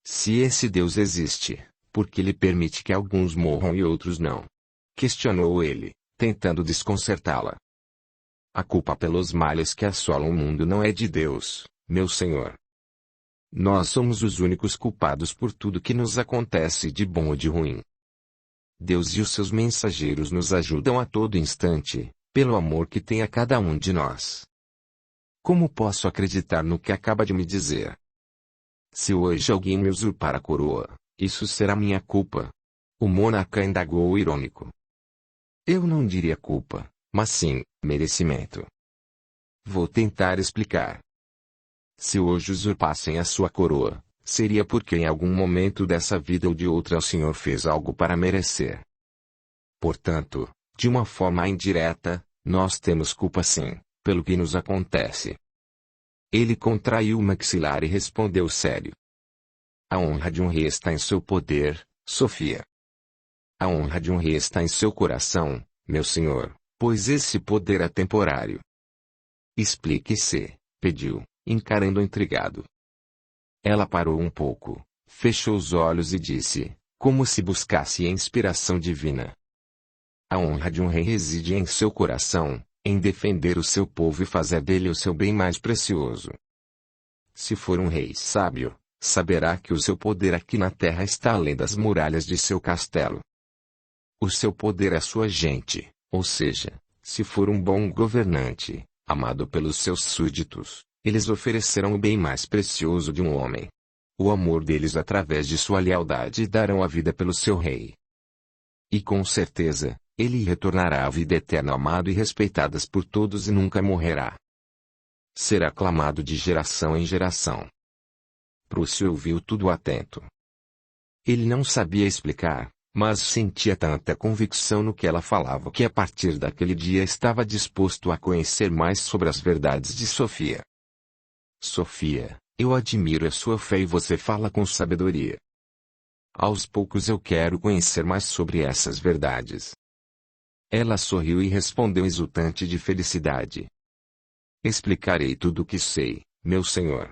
Se esse Deus existe, por que ele permite que alguns morram e outros não? Questionou ele, tentando desconcertá-la. A culpa pelos males que assolam o mundo não é de Deus, meu Senhor. Nós somos os únicos culpados por tudo que nos acontece de bom ou de ruim. Deus e os seus mensageiros nos ajudam a todo instante, pelo amor que tem a cada um de nós. Como posso acreditar no que acaba de me dizer? Se hoje alguém me usurpar a coroa, isso será minha culpa? O monarca indagou irônico. Eu não diria culpa, mas sim, merecimento. Vou tentar explicar. Se hoje usurpassem a sua coroa, seria porque em algum momento dessa vida ou de outra o Senhor fez algo para merecer. Portanto, de uma forma indireta, nós temos culpa sim, pelo que nos acontece. Ele contraiu o maxilar e respondeu sério. A honra de um rei está em seu poder, Sofia. A honra de um rei está em seu coração, meu senhor, pois esse poder é temporário. Explique-se, pediu, encarando intrigado. Ela parou um pouco, fechou os olhos e disse, como se buscasse a inspiração divina. A honra de um rei reside em seu coração, em defender o seu povo e fazer dele o seu bem mais precioso. Se for um rei sábio, saberá que o seu poder aqui na terra está além das muralhas de seu castelo. O seu poder é sua gente, ou seja, se for um bom governante, amado pelos seus súditos, eles oferecerão o bem mais precioso de um homem. O amor deles através de sua lealdade darão a vida pelo seu rei. E com certeza, ele retornará à vida eterna amado e respeitadas por todos e nunca morrerá. Será aclamado de geração em geração. Prúcio ouviu tudo atento. Ele não sabia explicar, mas sentia tanta convicção no que ela falava que a partir daquele dia estava disposto a conhecer mais sobre as verdades de Sofia. Sofia, eu admiro a sua fé e você fala com sabedoria. Aos poucos eu quero conhecer mais sobre essas verdades. Ela sorriu e respondeu exultante de felicidade. Explicarei tudo o que sei, meu senhor.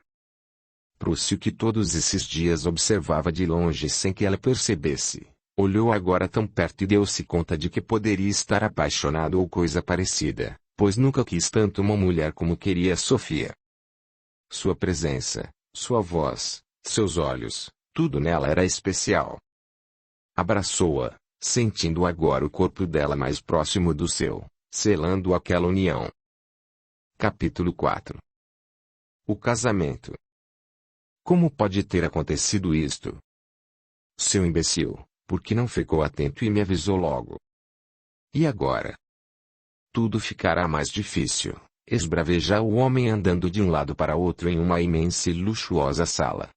Prúcio, que todos esses dias observava de longe sem que ela percebesse, olhou agora tão perto e deu-se conta de que poderia estar apaixonado ou coisa parecida, pois nunca quis tanto uma mulher como queria Sofia. Sua presença, sua voz, seus olhos, tudo nela era especial. Abraçou-a, sentindo agora o corpo dela mais próximo do seu, selando aquela união. Capítulo 4. O casamento. Como pode ter acontecido isto? Seu imbecil, por que não ficou atento e me avisou logo? E agora? Tudo ficará mais difícil, esbravejou o homem andando de um lado para outro em uma imensa e luxuosa sala.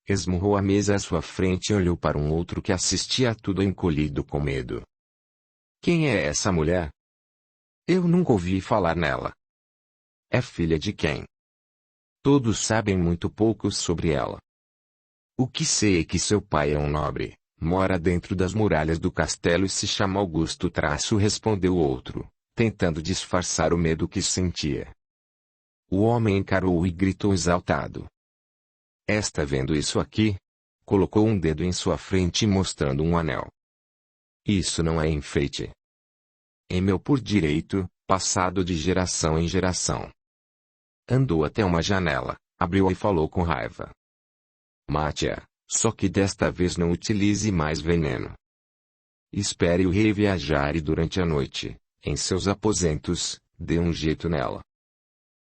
Esmurrou a mesa à sua frente e olhou para um outro que assistia a tudo encolhido com medo. Quem é essa mulher? Eu nunca ouvi falar nela. É filha de quem? Todos sabem muito pouco sobre ela. O que sei é que seu pai é um nobre, mora dentro das muralhas do castelo e se chama Augusto Traço, respondeu o outro, tentando disfarçar o medo que sentia. O homem encarou-o e gritou exaltado. Está vendo isso aqui? Colocou um dedo em sua frente mostrando um anel. Isso não é enfeite. É meu por direito, passado de geração em geração. Andou até uma janela, abriu-a e falou com raiva. Mate-a, só que desta vez não utilize mais veneno. Espere o rei viajar e durante a noite, em seus aposentos, dê um jeito nela.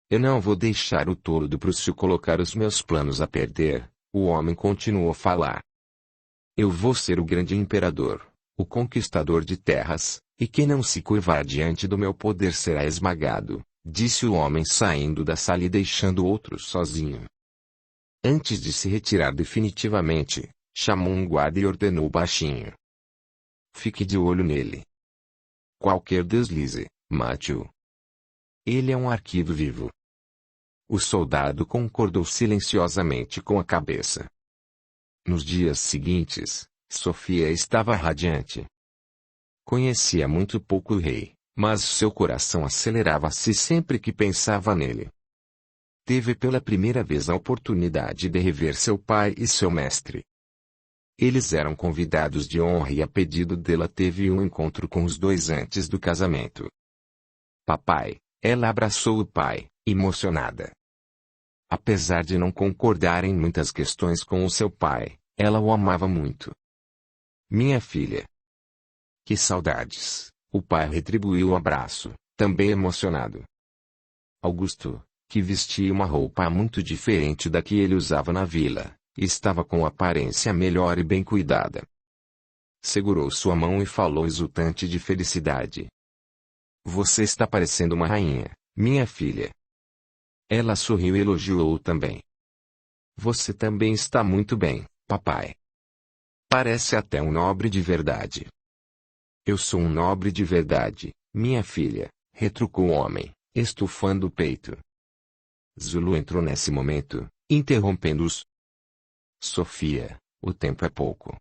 Eu não vou deixar o tolo do Prúcio colocar os meus planos a perder, o homem continuou a falar. Eu vou ser o grande imperador, o conquistador de terras, e quem não se curvar diante do meu poder será esmagado, disse o homem saindo da sala e deixando o outro sozinho. Antes de se retirar definitivamente, chamou um guarda e ordenou baixinho. Fique de olho nele. Qualquer deslize, mate-o. Ele é um arquivo vivo. O soldado concordou silenciosamente com a cabeça. Nos dias seguintes, Sofia estava radiante. Conhecia muito pouco o rei, mas seu coração acelerava-se sempre que pensava nele. teve pela primeira vez a oportunidade de rever seu pai e seu mestre. Eles eram convidados de honra e a pedido dela teve um encontro com os dois antes do casamento. Papai, ela abraçou o pai, emocionada. Apesar de não concordar em muitas questões com o seu pai, ela o amava muito. Minha filha. Que saudades, o pai retribuiu o abraço, também emocionado. Augusto, que vestia uma roupa muito diferente da que ele usava na vila, estava com aparência melhor e bem cuidada. Segurou sua mão e falou exultante de felicidade. Você está parecendo uma rainha, minha filha. Ela sorriu e elogiou-o também. Você também está muito bem, papai. Parece até um nobre de verdade. Eu sou um nobre de verdade, minha filha, retrucou o homem, estufando o peito. Zulu entrou nesse momento, interrompendo-os. Sofia, o tempo é pouco.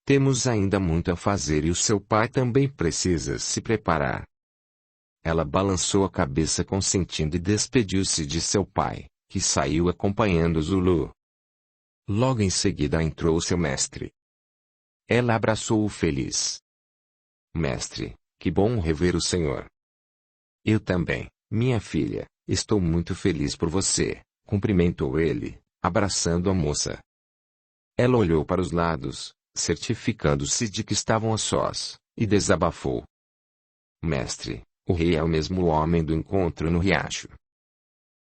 Temos ainda muito a fazer e o seu pai também precisa se preparar. Ela balançou a cabeça consentindo e despediu-se de seu pai, que saiu acompanhando Zulu. Logo em seguida entrou seu mestre. Ela abraçou-o feliz. Mestre, que bom rever o senhor. Eu também, minha filha, estou muito feliz por você, cumprimentou ele, abraçando a moça. Ela olhou para os lados, certificando-se de que estavam a sós, e desabafou. Mestre, o rei é o mesmo homem do encontro no riacho.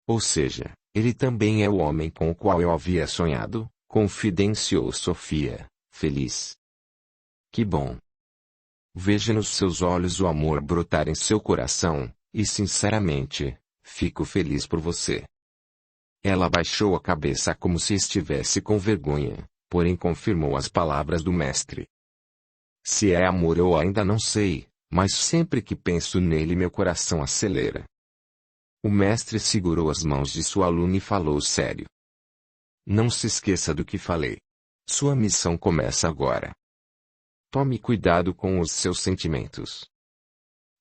Ou seja, ele também é o homem com o qual eu havia sonhado, confidenciou Sofia, feliz. Que bom. Veja nos seus olhos o amor brotar em seu coração, e sinceramente, fico feliz por você. Ela baixou a cabeça como se estivesse com vergonha, porém confirmou as palavras do mestre. Se é amor eu ainda não sei, mas sempre que penso nele meu coração acelera. O mestre segurou as mãos de sua aluna e falou sério. Não se esqueça do que falei. Sua missão começa agora. Tome cuidado com os seus sentimentos.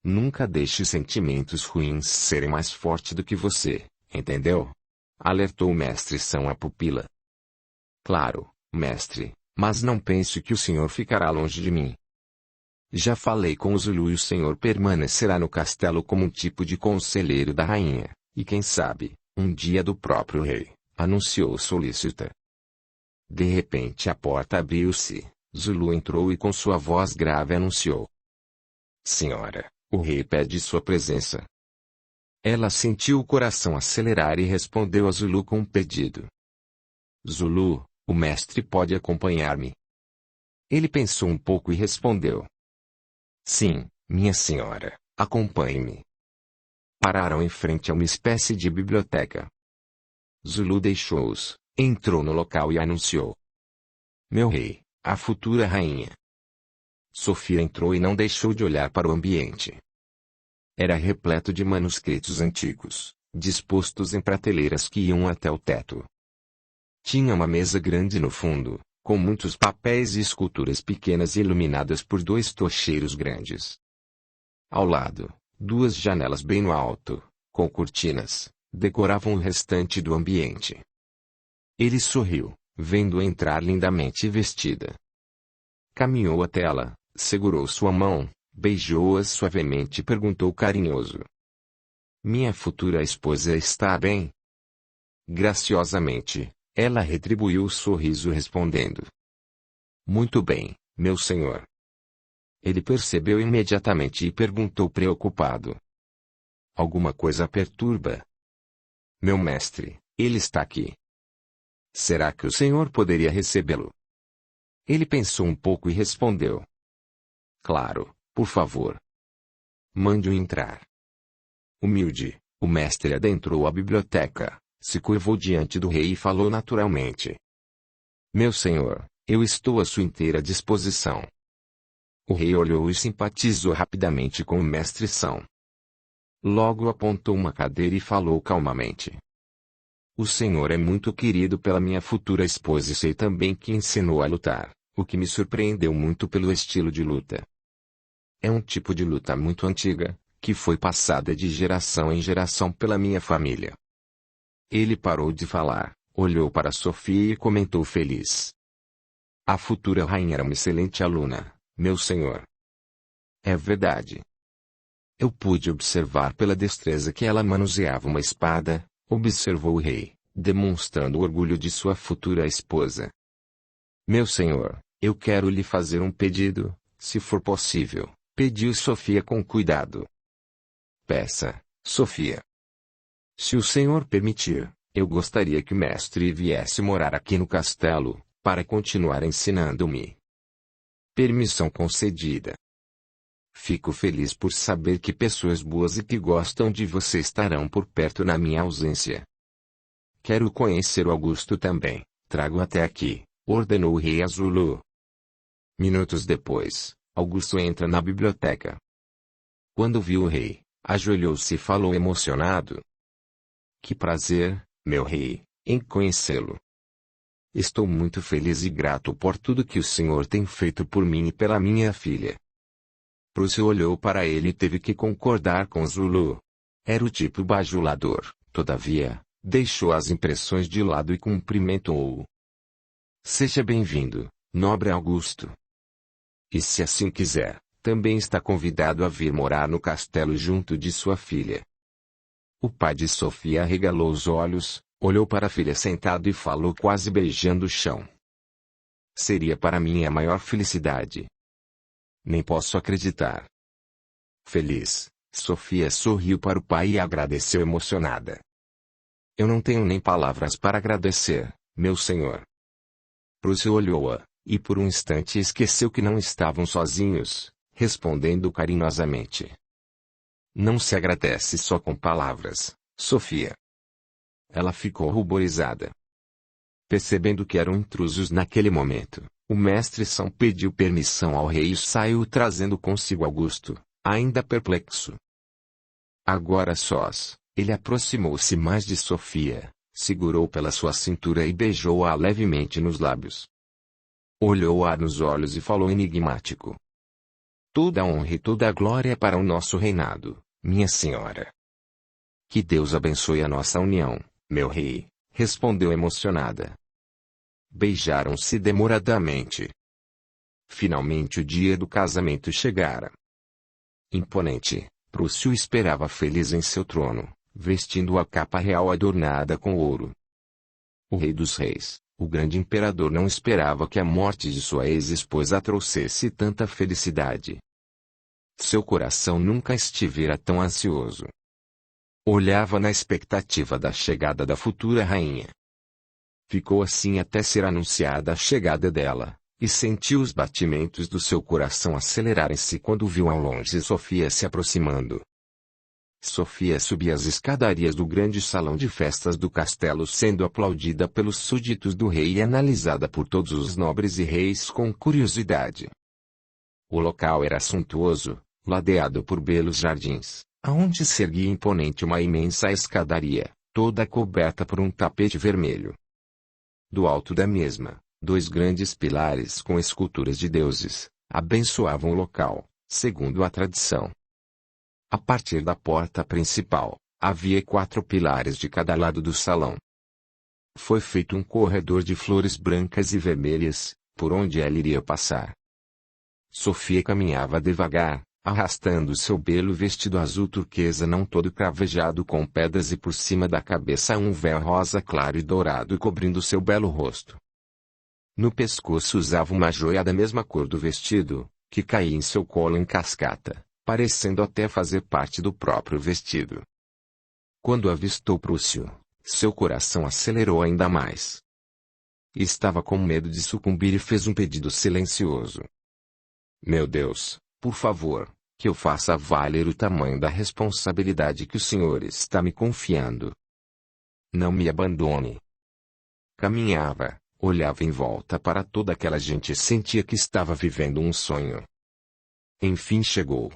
Nunca deixe sentimentos ruins serem mais fortes do que você, entendeu? Alertou o mestre São a pupila. Claro, mestre, mas não pense que o senhor ficará longe de mim. Já falei com o Zulu e o senhor permanecerá no castelo como um tipo de conselheiro da rainha, e quem sabe, um dia do próprio rei, anunciou solícita. De repente a porta abriu-se, Zulu entrou e com sua voz grave anunciou. Senhora, o rei pede sua presença. Ela sentiu o coração acelerar e respondeu a Zulu com um pedido. Zulu, o mestre pode acompanhar-me? Ele pensou um pouco e respondeu. Sim, minha senhora, acompanhe-me. Pararam em frente a uma espécie de biblioteca. Zulu deixou-os, entrou no local e anunciou. Meu rei, a futura rainha. Sofia entrou e não deixou de olhar para o ambiente. Era repleto de manuscritos antigos, dispostos em prateleiras que iam até o teto. Tinha uma mesa grande no fundo, com muitos papéis e esculturas pequenas iluminadas por dois tocheiros grandes. Ao lado, duas janelas bem no alto, com cortinas, decoravam o restante do ambiente. Ele sorriu, vendo-a entrar lindamente vestida. Caminhou até ela, segurou sua mão, beijou-a suavemente e perguntou carinhoso. Minha futura esposa está bem? Graciosamente, ela retribuiu o sorriso respondendo. Muito bem, meu senhor. Ele percebeu imediatamente e perguntou preocupado. Alguma coisa perturba? Meu mestre, ele está aqui. Será que o senhor poderia recebê-lo? Ele pensou um pouco e respondeu. Claro, por favor. Mande-o entrar. Humilde, o mestre adentrou a biblioteca, se curvou diante do rei e falou naturalmente. Meu senhor, eu estou à sua inteira disposição. O rei olhou e simpatizou rapidamente com o mestre São. Logo apontou uma cadeira e falou calmamente. O senhor é muito querido pela minha futura esposa e sei também que ensinou a lutar, o que me surpreendeu muito pelo estilo de luta. É um tipo de luta muito antiga, que foi passada de geração em geração pela minha família. Ele parou de falar, olhou para Sofia e comentou feliz. A futura rainha era uma excelente aluna, meu senhor. É verdade. Eu pude observar pela destreza que ela manuseava uma espada, observou o rei, demonstrando o orgulho de sua futura esposa. Meu senhor, eu quero lhe fazer um pedido, se for possível, pediu Sofia com cuidado. Peça, Sofia. Se o senhor permitir, eu gostaria que o mestre viesse morar aqui no castelo, para continuar ensinando-me. Permissão concedida. Fico feliz por saber que pessoas boas e que gostam de você estarão por perto na minha ausência. Quero conhecer o Augusto também, trago até aqui, ordenou o rei a Zulu. Minutos depois, Augusto entra na biblioteca. Quando viu o rei, ajoelhou-se e falou emocionado. Que prazer, meu rei, em conhecê-lo. Estou muito feliz e grato por tudo que o senhor tem feito por mim e pela minha filha. Prússio olhou para ele e teve que concordar com Zulu. Era o tipo bajulador, todavia, deixou as impressões de lado e cumprimentou-o. Seja bem-vindo, nobre Augusto. E se assim quiser, também está convidado a vir morar no castelo junto de sua filha. O pai de Sofia arregalou os olhos, olhou para a filha sentado e falou quase beijando o chão. Seria para mim a maior felicidade. Nem posso acreditar. Feliz, Sofia sorriu para o pai e agradeceu emocionada. Eu não tenho nem palavras para agradecer, meu senhor. Prússio olhou-a, e por um instante esqueceu que não estavam sozinhos, respondendo carinhosamente. Não se agradece só com palavras, Sofia. Ela ficou ruborizada. Percebendo que eram intrusos naquele momento, o mestre São pediu permissão ao rei e saiu trazendo consigo Augusto, ainda perplexo. Agora sós, ele aproximou-se mais de Sofia, segurou pela sua cintura e beijou-a levemente nos lábios. Olhou-a nos olhos e falou enigmático. Toda a honra e toda a glória para o nosso reinado, minha senhora. Que Deus abençoe a nossa união, meu rei, respondeu emocionada. Beijaram-se demoradamente. Finalmente o dia do casamento chegara. Imponente, Prússio esperava feliz em seu trono, vestindo a capa real adornada com ouro. O rei dos reis, o grande imperador não esperava que a morte de sua ex-esposa trouxesse tanta felicidade. Seu coração nunca estivera tão ansioso. Olhava na expectativa da chegada da futura rainha. Ficou assim até ser anunciada a chegada dela, e sentiu os batimentos do seu coração acelerarem-se quando viu ao longe Sofia se aproximando. Sofia subia as escadarias do grande salão de festas do castelo sendo aplaudida pelos súditos do rei e analisada por todos os nobres e reis com curiosidade. O local era suntuoso, ladeado por belos jardins, aonde se erguia imponente uma imensa escadaria, toda coberta por um tapete vermelho. Do alto da mesma, dois grandes pilares com esculturas de deuses, abençoavam o local, segundo a tradição. A partir da porta principal, havia 4 pilares de cada lado do salão. Foi feito um corredor de flores brancas e vermelhas, por onde ela iria passar. Sofia caminhava devagar, arrastando seu belo vestido azul turquesa não todo cravejado com pedras e por cima da cabeça um véu rosa claro e dourado cobrindo seu belo rosto. No pescoço usava uma joia da mesma cor do vestido, que caía em seu colo em cascata, parecendo até fazer parte do próprio vestido. Quando avistou Prússio, seu coração acelerou ainda mais. Estava com medo de sucumbir e fez um pedido silencioso. Meu Deus, por favor, que eu faça valer o tamanho da responsabilidade que o senhor está me confiando. Não me abandone. Caminhava, olhava em volta para toda aquela gente e sentia que estava vivendo um sonho. Enfim chegou.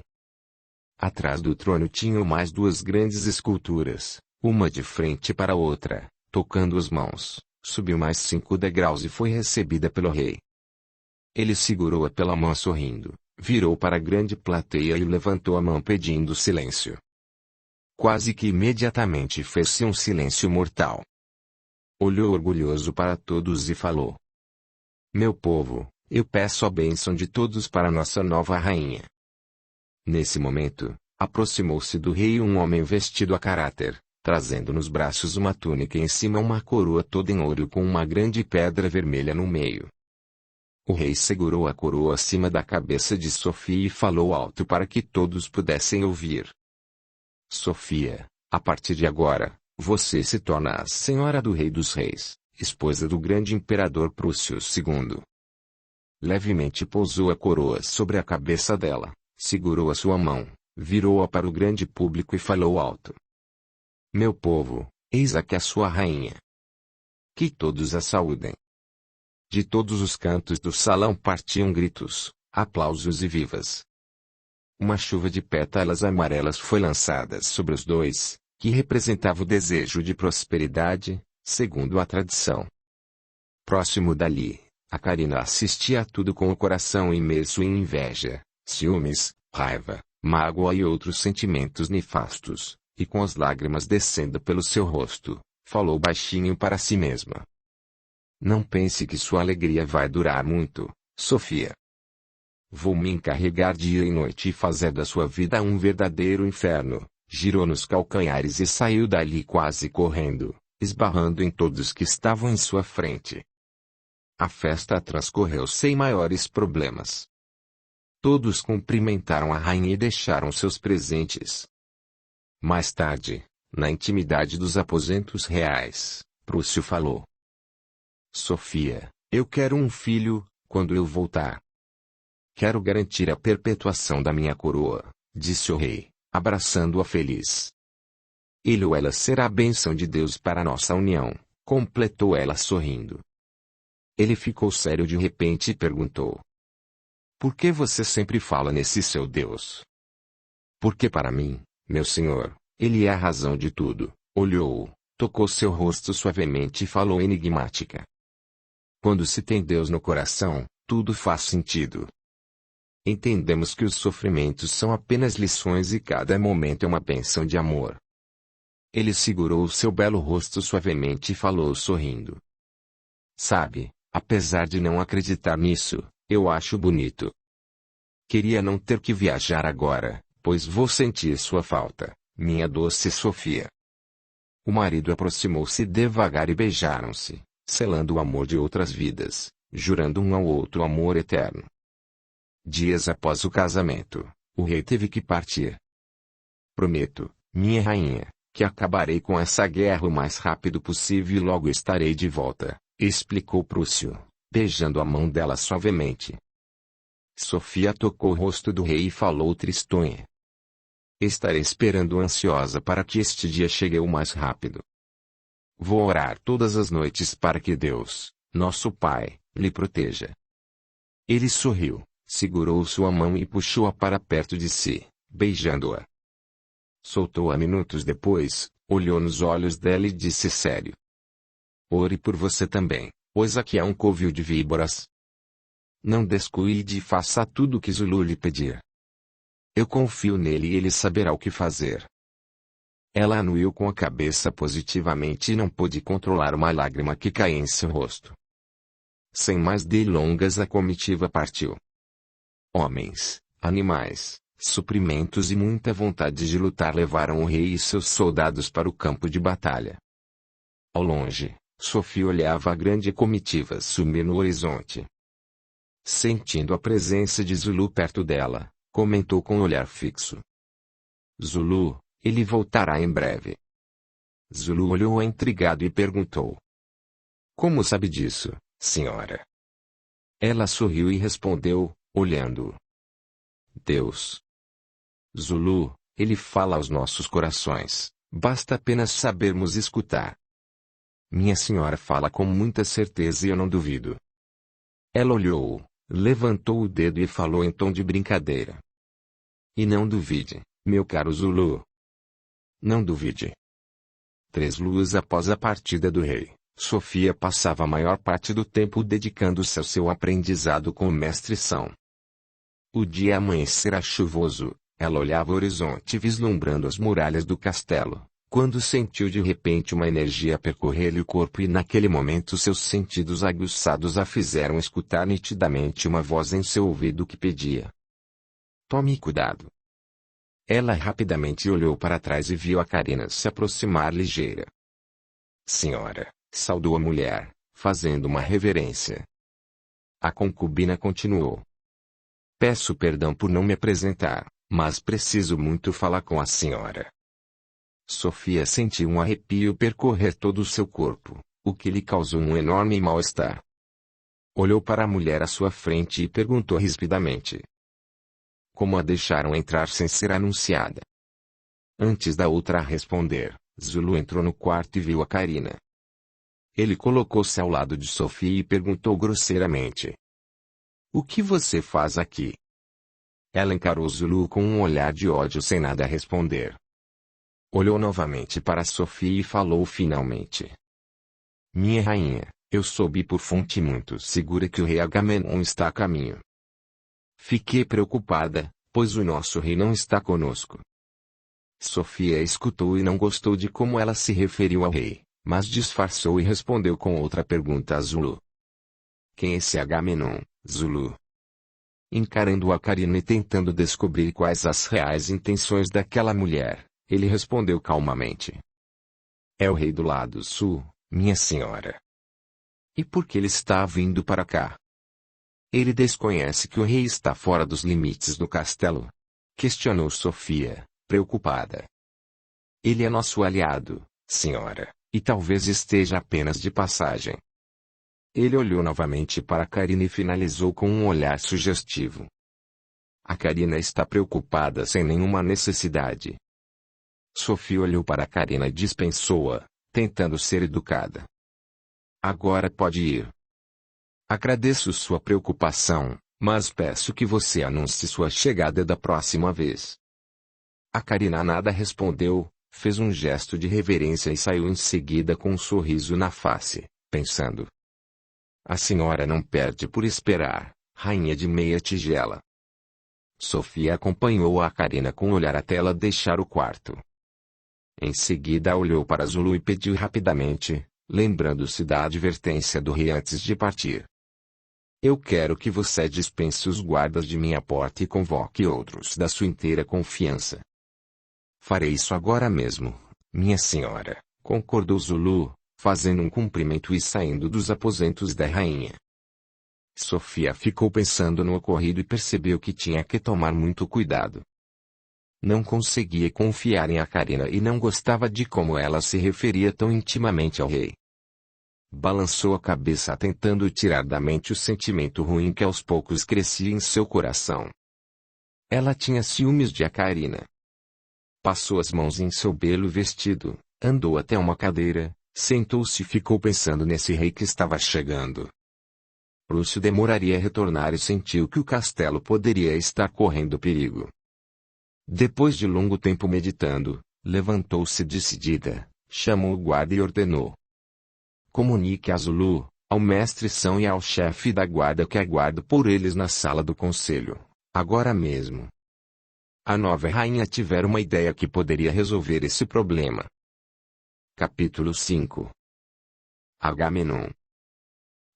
Atrás do trono tinham mais 2 grandes esculturas, uma de frente para a outra, tocando as mãos, subiu mais 5 degraus e foi recebida pelo rei. Ele segurou-a pela mão sorrindo, virou para a grande plateia e levantou a mão pedindo silêncio. Quase que imediatamente fez-se um silêncio mortal. Olhou orgulhoso para todos e falou: Meu povo, eu peço a bênção de todos para nossa nova rainha. Nesse momento, aproximou-se do rei um homem vestido a caráter, trazendo nos braços uma túnica e em cima uma coroa toda em ouro com uma grande pedra vermelha no meio. O rei segurou a coroa acima da cabeça de Sofia e falou alto para que todos pudessem ouvir. Sofia, a partir de agora, você se torna a senhora do rei dos reis, esposa do grande imperador Prúcio II. Levemente pousou a coroa sobre a cabeça dela, segurou a sua mão, virou-a para o grande público e falou alto. Meu povo, eis aqui a sua rainha. Que todos a saúdem. De todos os cantos do salão partiam gritos, aplausos e vivas. Uma chuva de pétalas amarelas foi lançada sobre os dois, que representava o desejo de prosperidade, segundo a tradição. Próximo dali, a Karina assistia a tudo com o coração imerso em inveja, ciúmes, raiva, mágoa e outros sentimentos nefastos, e com as lágrimas descendo pelo seu rosto, falou baixinho para si mesma. Não pense que sua alegria vai durar muito, Sofia. Vou me encarregar dia e noite e fazer da sua vida um verdadeiro inferno. Girou nos calcanhares e saiu dali quase correndo, esbarrando em todos que estavam em sua frente. A festa transcorreu sem maiores problemas. Todos cumprimentaram a rainha e deixaram seus presentes. Mais tarde, na intimidade dos aposentos reais, Prúcio falou. Sofia, eu quero um filho, quando eu voltar. Quero garantir a perpetuação da minha coroa, disse o rei, abraçando-a feliz. Ele ou ela será a bênção de Deus para nossa união, completou ela sorrindo. Ele ficou sério de repente e perguntou. Por que você sempre fala nesse seu Deus? Porque para mim, meu senhor, ele é a razão de tudo. Olhou-o, tocou seu rosto suavemente e falou enigmática. Quando se tem Deus no coração, tudo faz sentido. Entendemos que os sofrimentos são apenas lições e cada momento é uma bênção de amor. Ele segurou o seu belo rosto suavemente e falou sorrindo. Sabe, apesar de não acreditar nisso, eu acho bonito. Queria não ter que viajar agora, pois vou sentir sua falta, minha doce Sofia. O marido aproximou-se devagar e beijaram-se, selando o amor de outras vidas, jurando um ao outro amor eterno. Dias após o casamento, o rei teve que partir. Prometo, minha rainha, que acabarei com essa guerra o mais rápido possível e logo estarei de volta, explicou Prúcio, beijando a mão dela suavemente. Sofia tocou o rosto do rei e falou tristonha. Estarei esperando ansiosa para que este dia chegue o mais rápido. Vou orar todas as noites para que Deus, nosso Pai, lhe proteja. Ele sorriu, segurou sua mão e puxou-a para perto de si, beijando-a. Soltou-a minutos depois, olhou nos olhos dela e disse sério. Ore por você também, pois aqui há um covil de víboras. Não descuide e faça tudo o que Zulu lhe pedir. Eu confio nele e ele saberá o que fazer. Ela anuiu com a cabeça positivamente e não pôde controlar uma lágrima que caía em seu rosto. Sem mais delongas a comitiva partiu. Homens, animais, suprimentos e muita vontade de lutar levaram o rei e seus soldados para o campo de batalha. Ao longe, Sofia olhava a grande comitiva sumir no horizonte. Sentindo a presença de Zulu perto dela, comentou com olhar fixo. Zulu, ele voltará em breve. Zulu olhou intrigado e perguntou. Como sabe disso, senhora? Ela sorriu e respondeu, olhando. Deus. Zulu, ele fala aos nossos corações, basta apenas sabermos escutar. Minha senhora fala com muita certeza e eu não duvido. Ela olhou, levantou o dedo e falou em tom de brincadeira. E não duvide, meu caro Zulu. Não duvide. 3 luas após a partida do rei, Sofia passava a maior parte do tempo dedicando-se ao seu aprendizado com o mestre São. O dia amanhecera chuvoso, Ela olhava o horizonte vislumbrando as muralhas do castelo, quando sentiu de repente uma energia percorrer-lhe o corpo e naquele momento seus sentidos aguçados a fizeram escutar nitidamente uma voz em seu ouvido que pedia: "Tome cuidado." Ela rapidamente olhou para trás e viu a Karina se aproximar ligeira. "Senhora", saudou a mulher, fazendo uma reverência. A concubina continuou: "Peço perdão por não me apresentar, mas preciso muito falar com a senhora." Sofia sentiu um arrepio percorrer todo o seu corpo, o que lhe causou um enorme mal-estar. Olhou para a mulher à sua frente e perguntou rispidamente: "Como a deixaram entrar sem ser anunciada?" Antes da outra a responder, Zulu entrou no quarto e viu a Karina. Ele colocou-se ao lado de Sofia e perguntou grosseiramente: "O que você faz aqui?" Ela encarou Zulu com um olhar de ódio sem nada a responder. Olhou novamente para Sofia e falou finalmente: "Minha rainha, eu soube por fonte muito segura que o rei Agamenon está a caminho. Fiquei preocupada, pois o nosso rei não está conosco." Sofia escutou e não gostou de como ela se referiu ao rei, mas disfarçou e respondeu com outra pergunta a Zulu: "Quem é esse Agamenon, Zulu?" Encarando a Karina e tentando descobrir quais as reais intenções daquela mulher, ele respondeu calmamente: "É o rei do lado sul, minha senhora." "E por que ele está vindo para cá?" "Ele desconhece que o rei está fora dos limites do castelo?" questionou Sofia, preocupada. "Ele é nosso aliado, senhora, e talvez esteja apenas de passagem." Ele olhou novamente para Karina e finalizou com um olhar sugestivo: "A Karina está preocupada sem nenhuma necessidade." Sofia olhou para Karina e dispensou-a, tentando ser educada. "Agora pode ir. Agradeço sua preocupação, mas peço que você anuncie sua chegada da próxima vez." A Karina nada respondeu, fez um gesto de reverência e saiu em seguida com um sorriso na face, pensando: "A senhora não perde por esperar, rainha de meia tigela." Sofia acompanhou a Karina com o olhar até ela deixar o quarto. Em seguida olhou para Zulu e pediu rapidamente, lembrando-se da advertência do rei antes de partir: "Eu quero que você dispense os guardas de minha porta e convoque outros da sua inteira confiança." "Farei isso agora mesmo, minha senhora", concordou Zulu, fazendo um cumprimento e saindo dos aposentos da rainha. Sofia ficou pensando no ocorrido e percebeu que tinha que tomar muito cuidado. Não conseguia confiar em a Karina e não gostava de como ela se referia tão intimamente ao rei. Balançou a cabeça tentando tirar da mente o sentimento ruim que aos poucos crescia em seu coração. Ela tinha ciúmes de a Karina. Passou as mãos em seu belo vestido, andou até uma cadeira, sentou-se e ficou pensando nesse rei que estava chegando. Lúcio demoraria a retornar e sentiu que o castelo poderia estar correndo perigo. Depois de longo tempo meditando, levantou-se decidida, chamou o guarda e ordenou: "Comunique a Zulu, ao mestre São e ao chefe da guarda que aguardo por eles na sala do conselho, agora mesmo." A nova rainha tivera uma ideia que poderia resolver esse problema. Capítulo 5. Agamenon.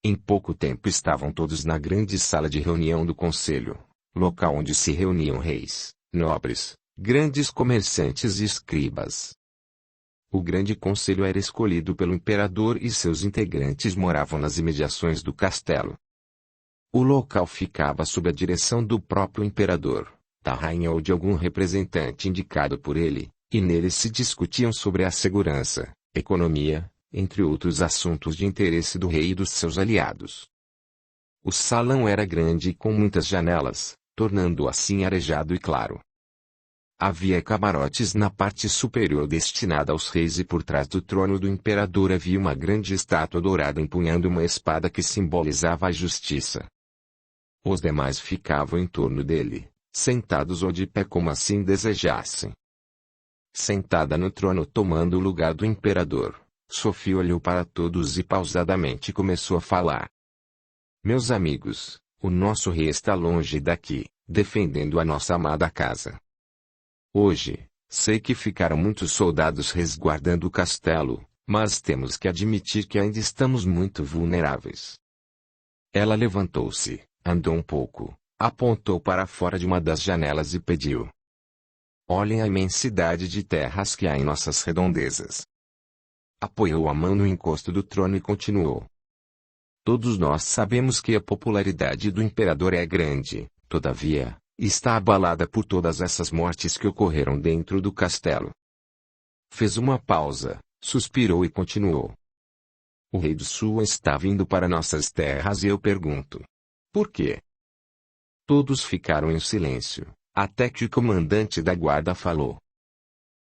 Em pouco tempo estavam todos na grande sala de reunião do conselho, local onde se reuniam reis, nobres, grandes comerciantes e escribas. O grande conselho era escolhido pelo imperador e seus integrantes moravam nas imediações do castelo. O local ficava sob a direção do próprio imperador, da rainha ou de algum representante indicado por ele, e nele se discutiam sobre a segurança, economia, entre outros assuntos de interesse do rei e dos seus aliados. O salão era grande e com muitas janelas, tornando-o assim arejado e claro. Havia camarotes na parte superior destinada aos reis e por trás do trono do imperador havia uma grande estátua dourada empunhando uma espada que simbolizava a justiça. Os demais ficavam em torno dele, sentados ou de pé como assim desejassem. Sentada no trono tomando o lugar do imperador, Sofia olhou para todos e pausadamente começou a falar: "Meus amigos, o nosso rei está longe daqui, defendendo a nossa amada casa. Hoje, sei que ficaram muitos soldados resguardando o castelo, mas temos que admitir que ainda estamos muito vulneráveis. Ela levantou-se, andou um pouco, apontou para fora de uma das janelas e pediu: olhem a imensidade de terras que há em nossas redondezas. Apoiou a mão no encosto do trono e continuou: todos nós sabemos que a popularidade do imperador é grande, todavia, está abalada por todas essas mortes que ocorreram dentro do castelo. Fez uma pausa, suspirou e continuou: o rei do sul está vindo para nossas terras e eu pergunto: por quê? Todos ficaram em silêncio, até que o comandante da guarda falou: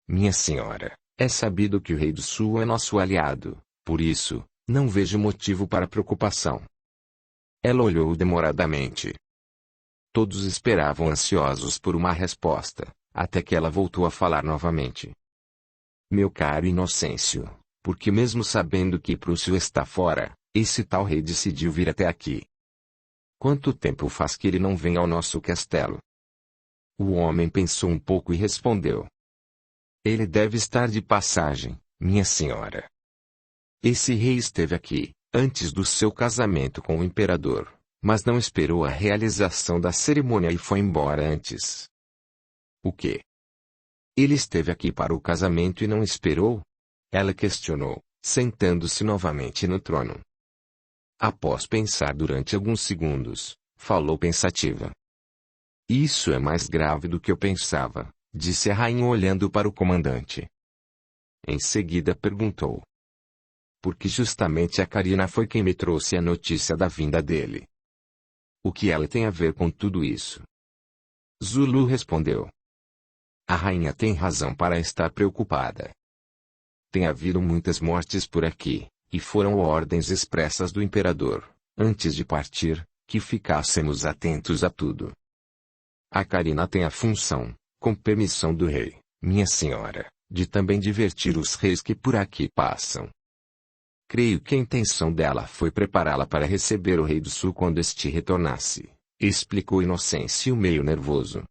minha senhora, é sabido que o rei do sul é nosso aliado, por isso, não vejo motivo para preocupação. Ela olhou demoradamente. Todos esperavam ansiosos por uma resposta, até que ela voltou a falar novamente. Meu caro Inocêncio, porque mesmo sabendo que Prússio está fora, esse tal rei decidiu vir até aqui? Quanto tempo faz que ele não vem ao nosso castelo? O homem pensou um pouco e respondeu: ele deve estar de passagem, minha senhora. Esse rei esteve aqui, antes do seu casamento com o imperador, mas não esperou a realização da cerimônia e foi embora antes. O quê? Ele esteve aqui para o casamento e não esperou? Ela questionou, sentando-se novamente no trono. Após pensar durante alguns segundos, falou pensativa. Isso é mais grave do que eu pensava, disse a rainha olhando para o comandante. Em seguida perguntou: porque justamente a Karina foi quem me trouxe a notícia da vinda dele. O que ela tem a ver com tudo isso? Zulu respondeu: a rainha tem razão para estar preocupada. Tem havido muitas mortes por aqui, e foram ordens expressas do imperador, antes de partir, que ficássemos atentos a tudo. A Karina tem a função, com permissão do rei, minha senhora, de também divertir os reis que por aqui passam. Creio que a intenção dela foi prepará-la para receber o rei do sul quando este retornasse, explicou Inocêncio meio nervoso.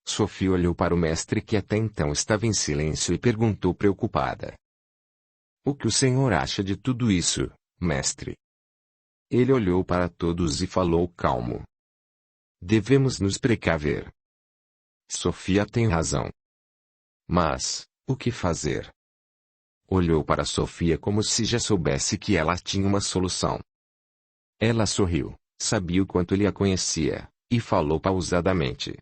Sofia olhou para o mestre que até então estava em silêncio e perguntou preocupada: o que o senhor acha de tudo isso, mestre? Ele olhou para todos e falou calmo: devemos nos precaver. Sofia tem razão. Mas, o que fazer? Olhou para Sofia como se já soubesse que ela tinha uma solução. Ela sorriu, sabia o quanto ele a conhecia, e falou pausadamente: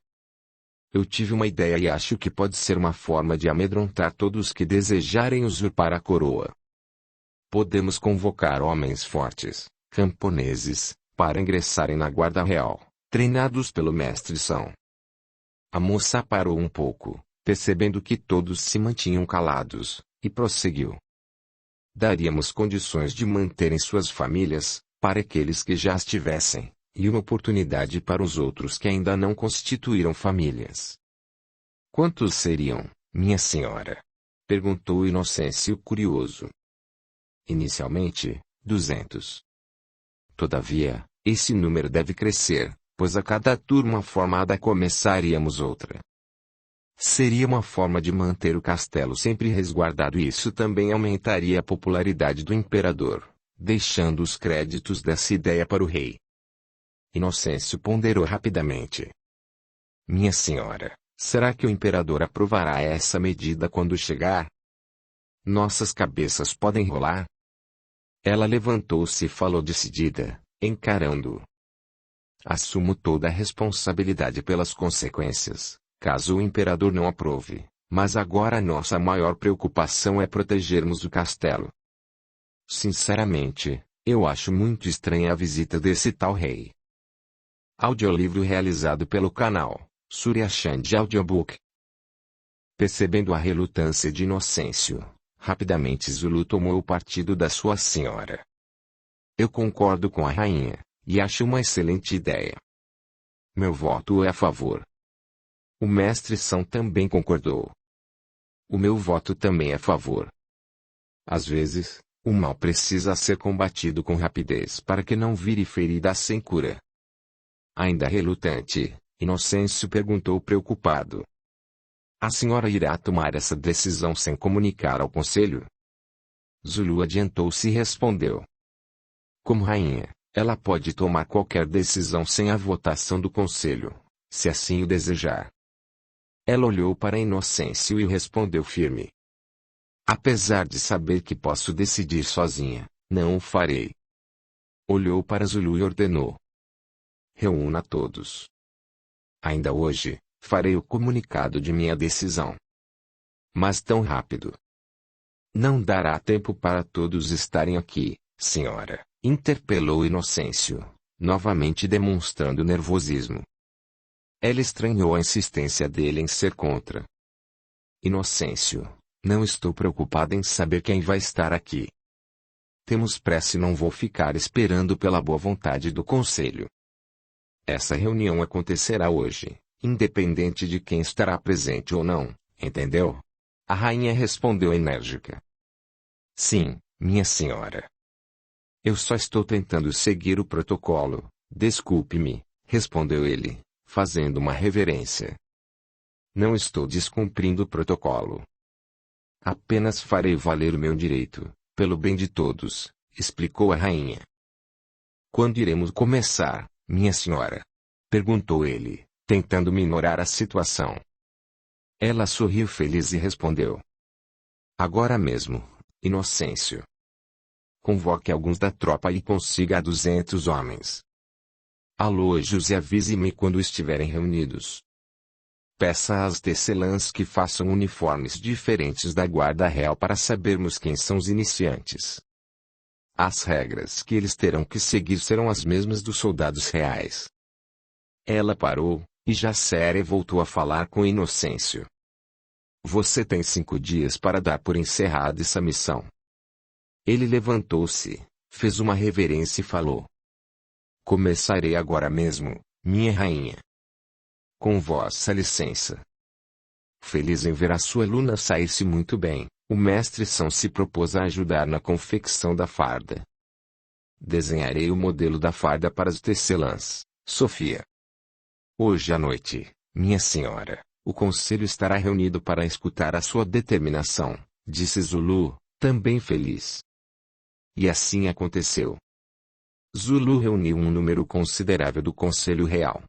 eu tive uma ideia e acho que pode ser uma forma de amedrontar todos que desejarem usurpar a coroa. Podemos convocar homens fortes, camponeses, para ingressarem na guarda real, treinados pelo mestre São. A moça parou um pouco, percebendo que todos se mantinham calados, e prosseguiu: daríamos condições de manterem suas famílias, para aqueles que já estivessem, e uma oportunidade para os outros que ainda não constituíram famílias. Quantos seriam, minha senhora? Perguntou Inocêncio curioso. Inicialmente, 200. Todavia, esse número deve crescer, pois a cada turma formada começaríamos outra. Seria uma forma de manter o castelo sempre resguardado e isso também aumentaria a popularidade do imperador, deixando os créditos dessa ideia para o rei. Inocêncio ponderou rapidamente. Minha senhora, será que o imperador aprovará essa medida quando chegar? Nossas cabeças podem rolar? Ela levantou-se e falou decidida, encarando-o. Assumo toda a responsabilidade pelas consequências, caso o imperador não aprove, mas agora nossa maior preocupação é protegermos o castelo. Sinceramente, eu acho muito estranha a visita desse tal rei. Audiolivro realizado pelo canal Surya Chand Audiobook. Percebendo a relutância de Inocêncio, rapidamente Zulu tomou o partido da sua senhora. Eu concordo com a rainha, e acho uma excelente ideia. Meu voto é a favor. O mestre São também concordou. O meu voto também é a favor. Às vezes, o mal precisa ser combatido com rapidez para que não vire ferida sem cura. Ainda relutante, Inocêncio perguntou preocupado: A senhora irá tomar essa decisão sem comunicar ao conselho? Zulu adiantou-se e respondeu. Como rainha, ela pode tomar qualquer decisão sem a votação do conselho, se assim o desejar. Ela olhou para Inocêncio e respondeu firme. Apesar de saber que posso decidir sozinha, não o farei. Olhou para Zulu e ordenou. Reúna todos. Ainda hoje, farei o comunicado de minha decisão. Mas tão rápido. Não dará tempo para todos estarem aqui, senhora, interpelou Inocêncio, novamente demonstrando nervosismo. Ela estranhou a insistência dele em ser contra. Inocêncio, não estou preocupada em saber quem vai estar aqui. Temos pressa e não vou ficar esperando pela boa vontade do conselho. Essa reunião acontecerá hoje, independente de quem estará presente ou não, entendeu? A rainha respondeu enérgica. Sim, minha senhora. Eu só estou tentando seguir o protocolo, desculpe-me, respondeu ele, fazendo uma reverência. Não estou descumprindo o protocolo. Apenas farei valer o meu direito, pelo bem de todos, explicou a rainha. Quando iremos começar, minha senhora? Perguntou ele, tentando minorar a situação. Ela sorriu feliz e respondeu. Agora mesmo, Inocêncio. Convoque alguns da tropa e consiga 200 homens. Alojos e avise-me quando estiverem reunidos. Peça às tecelãs que façam uniformes diferentes da guarda real para sabermos quem são os iniciantes. As regras que eles terão que seguir serão as mesmas dos soldados reais. Ela parou, e já séria voltou a falar com Inocêncio. Você tem 5 dias para dar por encerrada essa missão. Ele levantou-se, fez uma reverência e falou. Começarei agora mesmo, minha rainha. Com vossa licença. Feliz em ver a sua aluna sair-se muito bem, o mestre São se propôs a ajudar na confecção da farda. Desenharei o modelo da farda para as tecelãs, Sofia. Hoje à noite, minha senhora, o conselho estará reunido para escutar a sua determinação, disse Zulu, também feliz. E assim aconteceu. Zulu reuniu um número considerável do Conselho Real.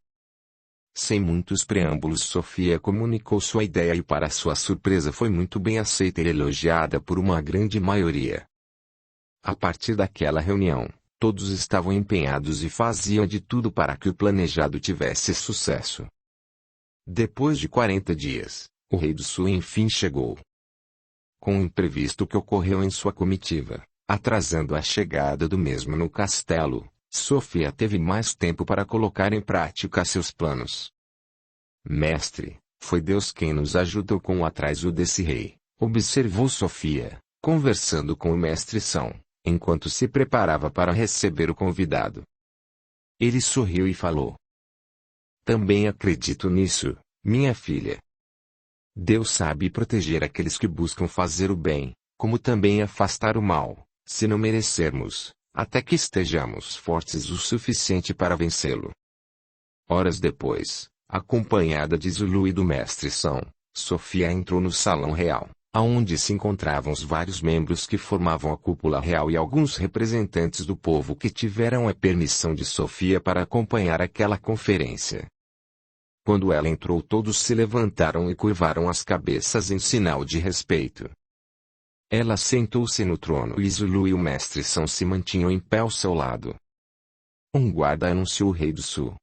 Sem muitos preâmbulos, Sofia comunicou sua ideia e, para sua surpresa, foi muito bem aceita e elogiada por uma grande maioria. A partir daquela reunião, todos estavam empenhados e faziam de tudo para que o planejado tivesse sucesso. Depois de 40 dias, o rei do sul enfim chegou. Com o imprevisto que ocorreu em sua comitiva, atrasando a chegada do mesmo no castelo, Sofia teve mais tempo para colocar em prática seus planos. Mestre, foi Deus quem nos ajudou com o atraso desse rei, observou Sofia, conversando com o mestre São, enquanto se preparava para receber o convidado. Ele sorriu e falou. Também acredito nisso, minha filha. Deus sabe proteger aqueles que buscam fazer o bem, como também afastar o mal, se não merecermos, até que estejamos fortes o suficiente para vencê-lo. Horas depois, acompanhada de Zulu e do mestre São, Sofia entrou no salão real, aonde se encontravam os vários membros que formavam a cúpula real e alguns representantes do povo que tiveram a permissão de Sofia para acompanhar aquela conferência. Quando ela entrou, todos se levantaram e curvaram as cabeças em sinal de respeito. Ela sentou-se no trono e Zulu e o mestre São se mantinham em pé ao seu lado. Um guarda anunciou o rei do sul.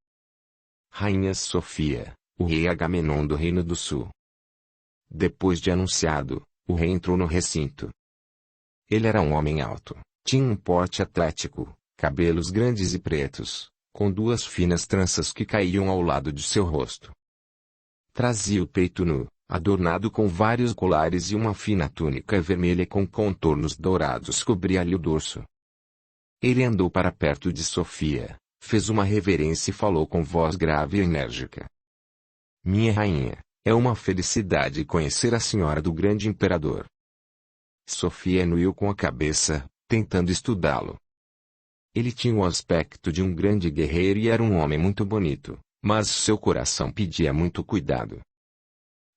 Rainha Sofia, o rei Agamenon do Reino do Sul. Depois de anunciado, o rei entrou no recinto. Ele era um homem alto, tinha um porte atlético, cabelos grandes e pretos, com 2 finas tranças que caíam ao lado de seu rosto. Trazia o peito nu, adornado com vários colares, e uma fina túnica vermelha com contornos dourados cobria-lhe o dorso. Ele andou para perto de Sofia, fez uma reverência e falou com voz grave e enérgica. Minha rainha, é uma felicidade conhecer a senhora do grande imperador. Sofia anuiu com a cabeça, tentando estudá-lo. Ele tinha o aspecto de um grande guerreiro e era um homem muito bonito, mas seu coração pedia muito cuidado.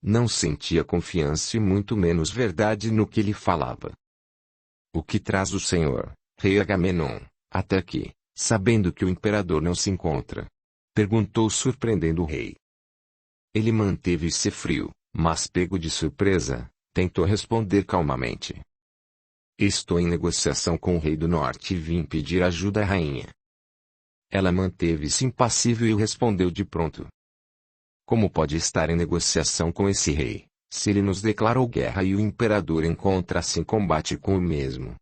não sentia confiança e muito menos verdade no que lhe falava. O que traz o senhor, rei Agamenon, até aqui, sabendo que o imperador não se encontra? Perguntou surpreendendo o rei. Ele manteve-se frio, mas pego de surpresa, tentou responder calmamente. Estou em negociação com o rei do norte e vim pedir ajuda à rainha. Ela manteve-se impassível e respondeu de pronto. Como pode estar em negociação com esse rei, se ele nos declarou guerra e o imperador encontra-se em combate com o mesmo?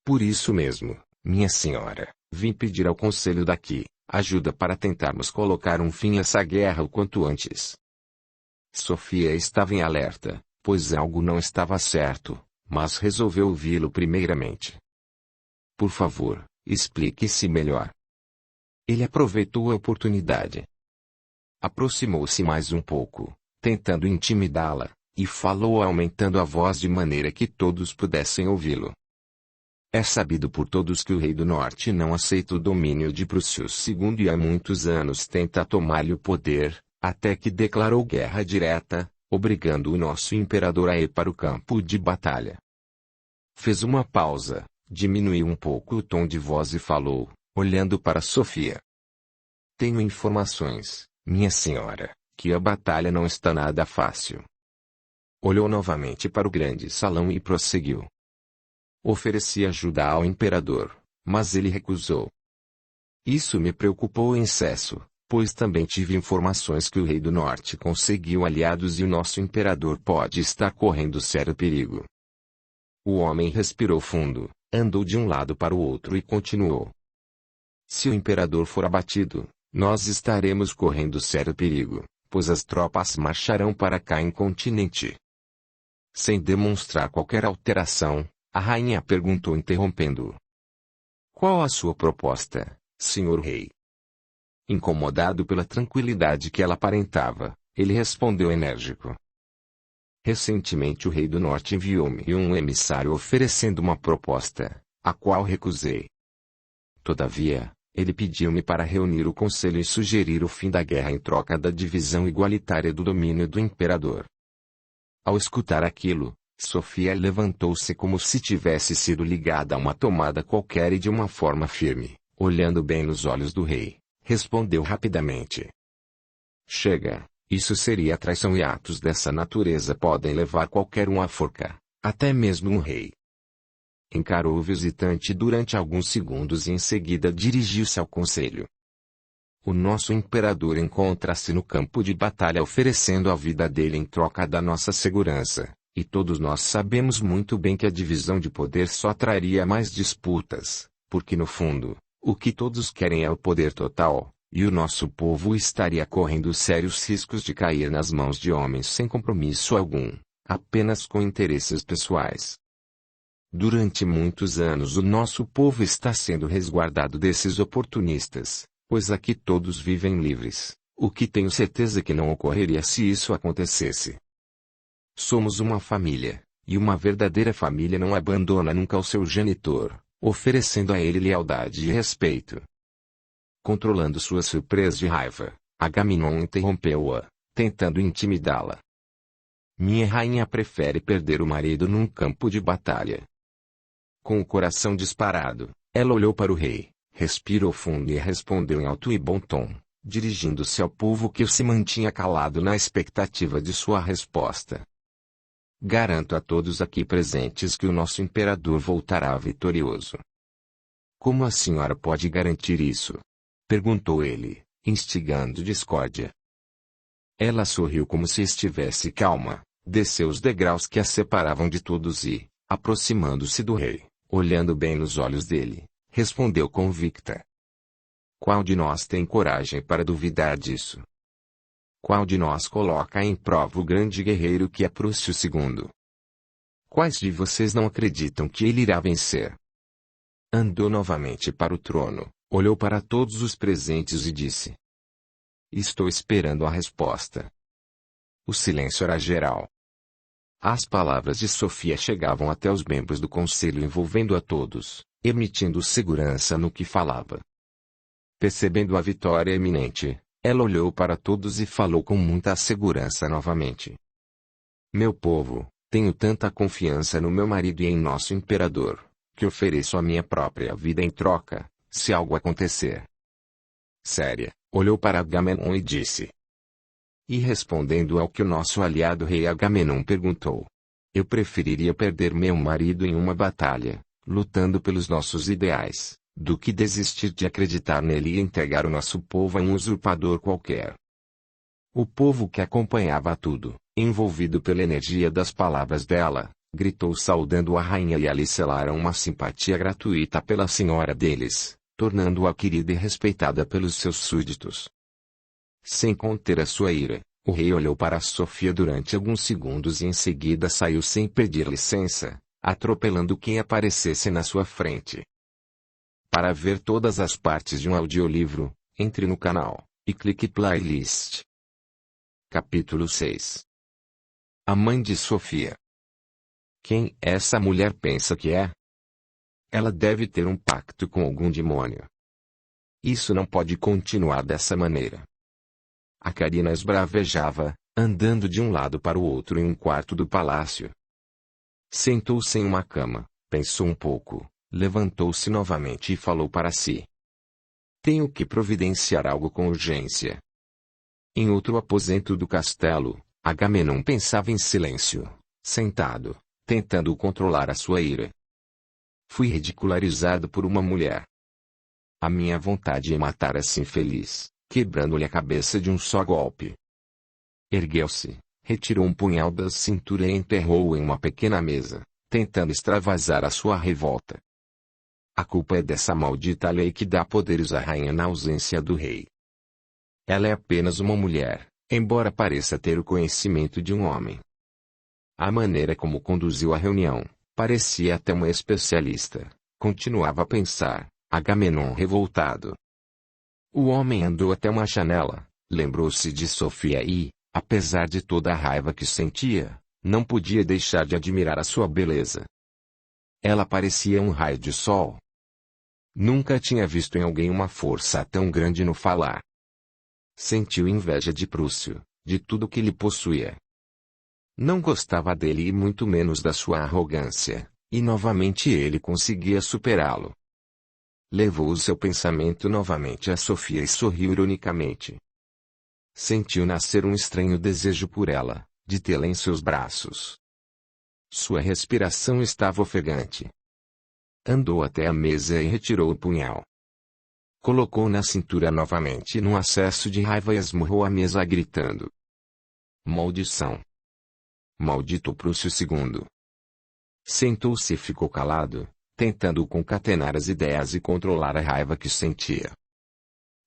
Por isso mesmo, minha senhora, vim pedir ao conselho daqui ajuda para tentarmos colocar um fim a essa guerra o quanto antes. Sofia estava em alerta, pois algo não estava certo, mas resolveu ouvi-lo primeiramente. Por favor, explique-se melhor. Ele aproveitou a oportunidade. Aproximou-se mais um pouco, tentando intimidá-la, e falou aumentando a voz de maneira que todos pudessem ouvi-lo. É sabido por todos que o rei do norte não aceita o domínio de Prússios II e há muitos anos tenta tomar-lhe o poder, até que declarou guerra direta, obrigando o nosso imperador a ir para o campo de batalha. Fez uma pausa, diminuiu um pouco o tom de voz e falou, olhando para Sofia. Tenho informações, minha senhora, que a batalha não está nada fácil. Olhou novamente para o grande salão e prosseguiu. Ofereci ajuda ao imperador, mas ele recusou. Isso me preocupou em excesso, pois também tive informações que o rei do norte conseguiu aliados e o nosso imperador pode estar correndo sério perigo. O homem respirou fundo, andou de um lado para o outro e continuou. Se o imperador for abatido, nós estaremos correndo sério perigo, pois as tropas marcharão para cá incontinenti. Sem demonstrar qualquer alteração, a rainha perguntou interrompendo-o. Qual a sua proposta, senhor rei? Incomodado pela tranquilidade que ela aparentava, ele respondeu enérgico. Recentemente o rei do norte enviou-me um emissário oferecendo uma proposta, a qual recusei. Todavia, ele pediu-me para reunir o conselho e sugerir o fim da guerra em troca da divisão igualitária do domínio do imperador. Ao escutar aquilo, Sofia levantou-se como se tivesse sido ligada a uma tomada qualquer e de uma forma firme, olhando bem nos olhos do rei, respondeu rapidamente. Chega, isso seria traição e atos dessa natureza podem levar qualquer um à forca, até mesmo um rei. Encarou o visitante durante alguns segundos e em seguida dirigiu-se ao conselho. O nosso imperador encontra-se no campo de batalha oferecendo a vida dele em troca da nossa segurança, e todos nós sabemos muito bem que a divisão de poder só traria mais disputas, porque no fundo, o que todos querem é o poder total, e o nosso povo estaria correndo sérios riscos de cair nas mãos de homens sem compromisso algum, apenas com interesses pessoais. Durante muitos anos o nosso povo está sendo resguardado desses oportunistas, pois aqui todos vivem livres, o que tenho certeza que não ocorreria se isso acontecesse. Somos uma família, e uma verdadeira família não abandona nunca o seu genitor, oferecendo a ele lealdade e respeito. Controlando sua surpresa e raiva, Agamenon interrompeu-a, tentando intimidá-la. Minha rainha prefere perder o marido num campo de batalha. Com o coração disparado, ela olhou para o rei, respirou fundo e respondeu em alto e bom tom, dirigindo-se ao povo que se mantinha calado na expectativa de sua resposta. Garanto a todos aqui presentes que o nosso imperador voltará vitorioso. Como a senhora pode garantir isso? Perguntou ele, instigando discórdia. Ela sorriu como se estivesse calma, desceu os degraus que a separavam de todos e, aproximando-se do rei, olhando bem nos olhos dele, respondeu convicta. Qual de nós tem coragem para duvidar disso? Qual de nós coloca em prova o grande guerreiro que é Prússio II? Quais de vocês não acreditam que ele irá vencer? Andou novamente para o trono, olhou para todos os presentes e disse. Estou esperando a resposta. O silêncio era geral. As palavras de Sofia chegavam até os membros do conselho envolvendo a todos, emitindo segurança no que falava. Percebendo a vitória iminente, Ela olhou para todos e falou com muita segurança novamente. Meu povo, tenho tanta confiança no meu marido e em nosso imperador, que ofereço a minha própria vida em troca, se algo acontecer. Séria, olhou para Agamenon e disse. E respondendo ao que o nosso aliado rei Agamenon perguntou. Eu preferiria perder meu marido em uma batalha, lutando pelos nossos ideais, do que desistir de acreditar nele e entregar o nosso povo a um usurpador qualquer. O povo que acompanhava tudo, envolvido pela energia das palavras dela, gritou saudando a rainha e ali selaram uma simpatia gratuita pela senhora deles, tornando-a querida e respeitada pelos seus súditos. Sem conter a sua ira, o rei olhou para Sofia durante alguns segundos e em seguida saiu sem pedir licença, atropelando quem aparecesse na sua frente. Para ver todas as partes de um audiolivro, entre no canal, e clique playlist. Capítulo 6. A mãe de Sofia. Quem essa mulher pensa que é? Ela deve ter um pacto com algum demônio. Isso não pode continuar dessa maneira. A Karina esbravejava, andando de um lado para o outro em um quarto do palácio. Sentou-se em uma cama, pensou um pouco, levantou-se novamente e falou para si. Tenho que providenciar algo com urgência. Em outro aposento do castelo, Agamenon pensava em silêncio, sentado, tentando controlar a sua ira. Fui ridicularizado por uma mulher. A minha vontade é matar essa infeliz, quebrando-lhe a cabeça de um só golpe. Ergueu-se, retirou um punhal da cintura e enterrou-o em uma pequena mesa, tentando extravasar a sua revolta. A culpa é dessa maldita lei que dá poderes à rainha na ausência do rei. Ela é apenas uma mulher, embora pareça ter o conhecimento de um homem. A maneira como conduziu a reunião, parecia até uma especialista, continuava a pensar, Agamenon revoltado. O homem andou até uma janela, lembrou-se de Sofia e, apesar de toda a raiva que sentia, não podia deixar de admirar a sua beleza. Ela parecia um raio de sol. Nunca tinha visto em alguém uma força tão grande no falar. Sentiu inveja de Prúcio, de tudo que lhe possuía. Não gostava dele e muito menos da sua arrogância, e novamente ele conseguia superá-lo. Levou o seu pensamento novamente a Sofia e sorriu ironicamente. Sentiu nascer um estranho desejo por ela, de tê-la em seus braços. Sua respiração estava ofegante. Andou até a mesa e retirou o punhal. Colocou na cintura novamente num acesso de raiva e esmurrou a mesa gritando. Maldição! Maldito Prúcio II! Sentou-se e ficou calado, tentando concatenar as ideias e controlar a raiva que sentia.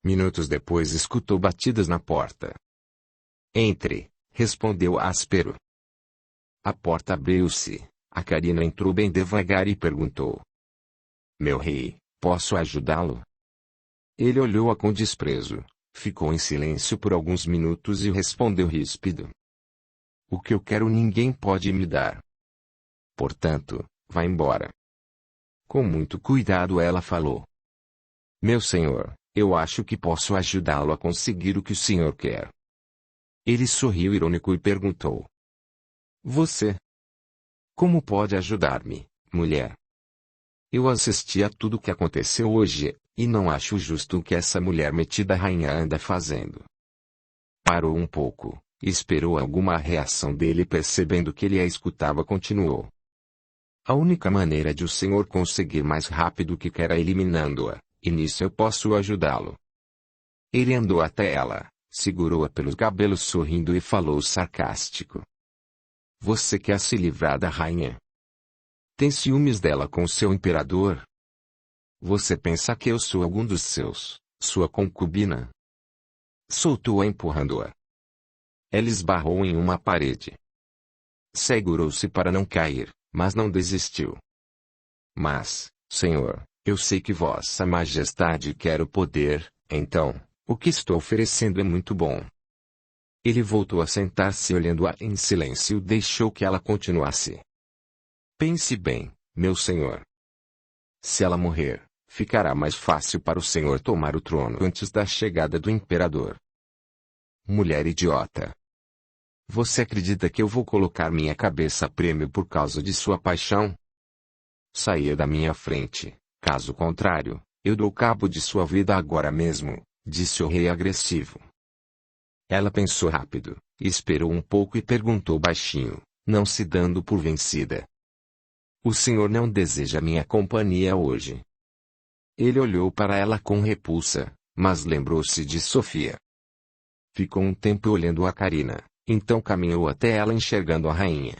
Minutos depois escutou batidas na porta. Entre, respondeu áspero. A porta abriu-se, a Karina entrou bem devagar e perguntou. Meu rei, posso ajudá-lo? Ele olhou-a com desprezo, ficou em silêncio por alguns minutos e respondeu ríspido. O que eu quero ninguém pode me dar. Portanto, vá embora. Com muito cuidado ela falou. Meu senhor, eu acho que posso ajudá-lo a conseguir o que o senhor quer. Ele sorriu irônico e perguntou. Você? Como pode ajudar-me, mulher? Eu assisti a tudo o que aconteceu hoje, e não acho justo o que essa mulher metida rainha anda fazendo. Parou um pouco, esperou alguma reação dele e percebendo que ele a escutava continuou. A única maneira de o senhor conseguir mais rápido o que quer é eliminando-a, e nisso eu posso ajudá-lo. Ele andou até ela, segurou-a pelos cabelos sorrindo e falou sarcástico. Você quer se livrar da rainha? Tem ciúmes dela com seu imperador? Você pensa que eu sou algum dos seus, sua concubina? Soltou-a empurrando-a. Ela esbarrou em uma parede. Segurou-se para não cair, mas não desistiu. Mas, senhor, eu sei que vossa majestade quer o poder, então, o que estou oferecendo é muito bom. Ele voltou a sentar-se olhando-a em silêncio e deixou que ela continuasse. Pense bem, meu senhor. Se ela morrer, ficará mais fácil para o senhor tomar o trono antes da chegada do imperador. mulher idiota. Você acredita que eu vou colocar minha cabeça a prêmio por causa de sua paixão? Saia da minha frente, caso contrário, eu dou cabo de sua vida agora mesmo, disse o rei agressivo. Ela pensou rápido, esperou um pouco e perguntou baixinho, não se dando por vencida. O senhor não deseja minha companhia hoje? Ele olhou para ela com repulsa, mas lembrou-se de Sofia. Ficou um tempo olhando a Karina, então caminhou até ela enxergando a rainha.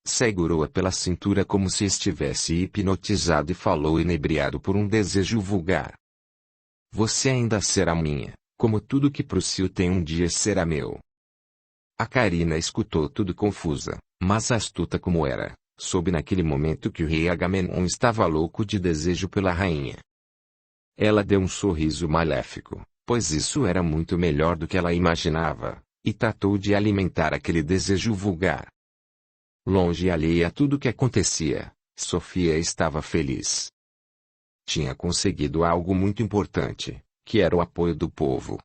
Segurou-a pela cintura como se estivesse hipnotizado e falou inebriado por um desejo vulgar. Você ainda será minha, como tudo que Prússio tem um dia será meu. A Karina escutou tudo confusa, mas astuta como era, soube naquele momento que o rei Agamenon estava louco de desejo pela rainha. Ela deu um sorriso maléfico, pois isso era muito melhor do que ela imaginava, e tratou de alimentar aquele desejo vulgar. Longe e alheia a tudo o que acontecia, Sofia estava feliz. Tinha conseguido algo muito importante, que era o apoio do povo.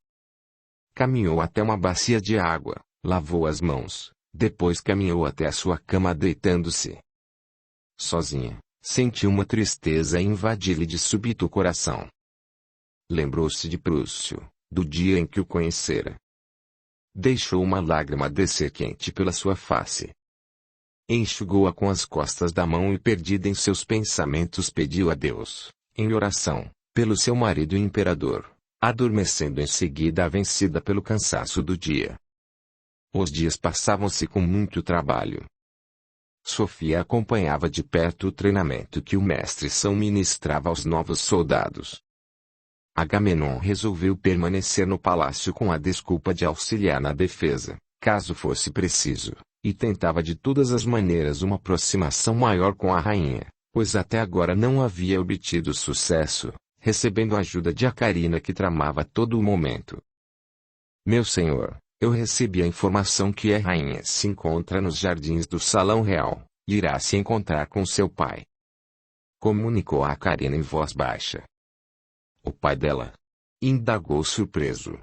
Caminhou até uma bacia de água, lavou as mãos, depois caminhou até a sua cama deitando-se. Sozinha, sentiu uma tristeza invadir-lhe de súbito o coração. Lembrou-se de Prússio, do dia em que o conhecera. Deixou uma lágrima descer quente pela sua face. Enxugou-a com as costas da mão e perdida em seus pensamentos pediu a Deus, em oração, pelo seu marido imperador, adormecendo em seguida vencida pelo cansaço do dia. Os dias passavam-se com muito trabalho. Sofia acompanhava de perto o treinamento que o mestre São ministrava aos novos soldados. Agamenon resolveu permanecer no palácio com a desculpa de auxiliar na defesa, caso fosse preciso, e tentava de todas as maneiras uma aproximação maior com a rainha, pois até agora não havia obtido sucesso, recebendo a ajuda de Karina que tramava todo o momento. Meu senhor, eu recebi a informação que a rainha se encontra nos jardins do Salão Real, e irá se encontrar com seu pai. Comunicou a Karina em voz baixa. O pai dela? Indagou surpreso.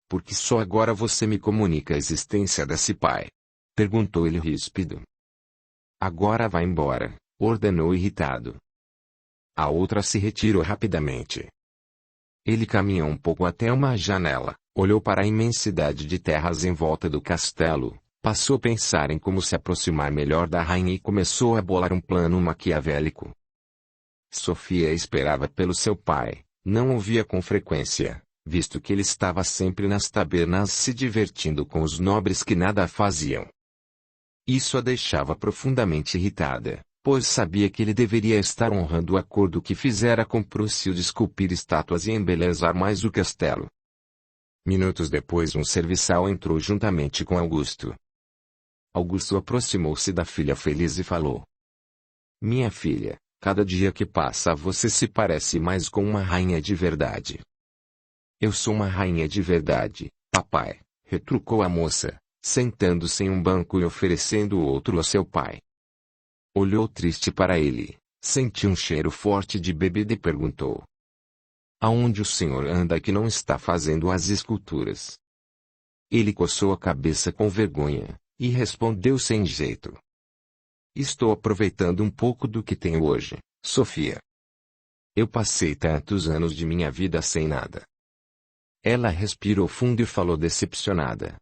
Por que só agora você me comunica a existência desse pai? Perguntou ele ríspido. Agora vá embora, ordenou irritado. A outra se retirou rapidamente. Ele caminhou um pouco até uma janela, olhou para a imensidade de terras em volta do castelo, passou a pensar em como se aproximar melhor da rainha e começou a bolar um plano maquiavélico. Sofia esperava pelo seu pai, não o via com frequência, visto que ele estava sempre nas tabernas se divertindo com os nobres que nada faziam. Isso a deixava profundamente irritada, pois sabia que ele deveria estar honrando o acordo que fizera com Prússio de esculpir estátuas e embelezar mais o castelo. Minutos depois um serviçal entrou juntamente com Augusto. Augusto aproximou-se da filha feliz e falou. Minha filha, cada dia que passa você se parece mais com uma rainha de verdade. Eu sou uma rainha de verdade, papai, retrucou a moça, sentando-se em um banco e oferecendo o outro a seu pai. Olhou triste para ele, sentiu um cheiro forte de bebida e perguntou. Aonde o senhor anda que não está fazendo as esculturas? Ele coçou a cabeça com vergonha, e respondeu sem jeito. Estou aproveitando um pouco do que tenho hoje, Sofia. Eu passei tantos anos de minha vida sem nada. Ela respirou fundo e falou decepcionada.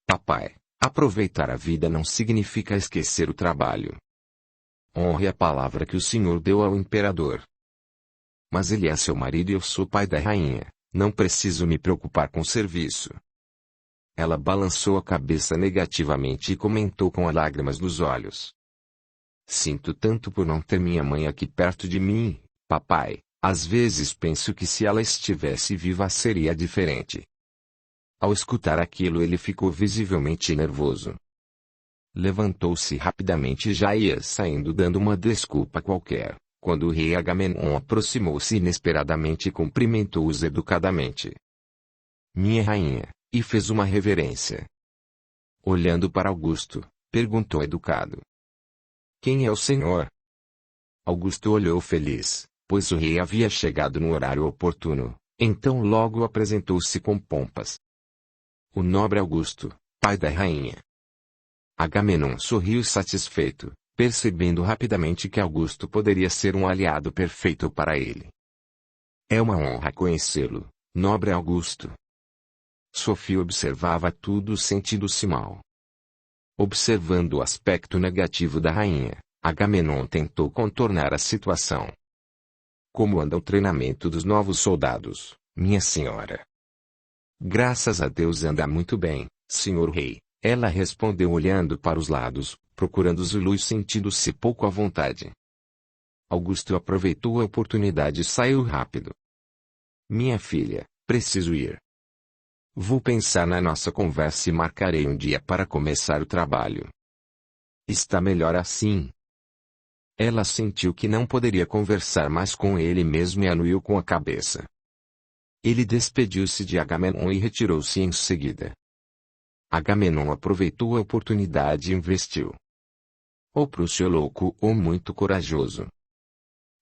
Papai, aproveitar a vida não significa esquecer o trabalho. Honre a palavra que o senhor deu ao imperador. Mas ele é seu marido e eu sou pai da rainha, não preciso me preocupar com o serviço. Ela balançou a cabeça negativamente e comentou com lágrimas nos olhos. Sinto tanto por não ter minha mãe aqui perto de mim, papai, às vezes penso que se ela estivesse viva seria diferente. Ao escutar aquilo ele ficou visivelmente nervoso. Levantou-se rapidamente e já ia saindo dando uma desculpa qualquer, quando o rei Agamenon aproximou-se inesperadamente e cumprimentou-os educadamente. Minha rainha, e fez uma reverência. Olhando para Augusto, perguntou educado. Quem é o senhor? Augusto olhou feliz, pois o rei havia chegado no horário oportuno, então logo apresentou-se com pompas. o nobre Augusto, pai da rainha. Agamenon sorriu satisfeito, percebendo rapidamente que Augusto poderia ser um aliado perfeito para ele. É uma honra conhecê-lo, nobre Augusto. Sofia observava tudo sentindo-se mal. Observando o aspecto negativo da rainha, Agamenon tentou contornar a situação. Como anda o treinamento dos novos soldados, minha senhora? Graças a Deus anda muito bem, senhor rei, ela respondeu olhando para os lados, procurando Zulu e sentindo-se pouco à vontade. Augusto aproveitou a oportunidade e saiu rápido. Minha filha, preciso ir. Vou pensar na nossa conversa e marcarei um dia para começar o trabalho. Está melhor assim? Ela sentiu que não poderia conversar mais com ele mesmo e anuiu com a cabeça. Ele despediu-se de Agamenon e retirou-se em seguida. Agamenon aproveitou a oportunidade e investiu. Ou Prússio louco ou muito corajoso.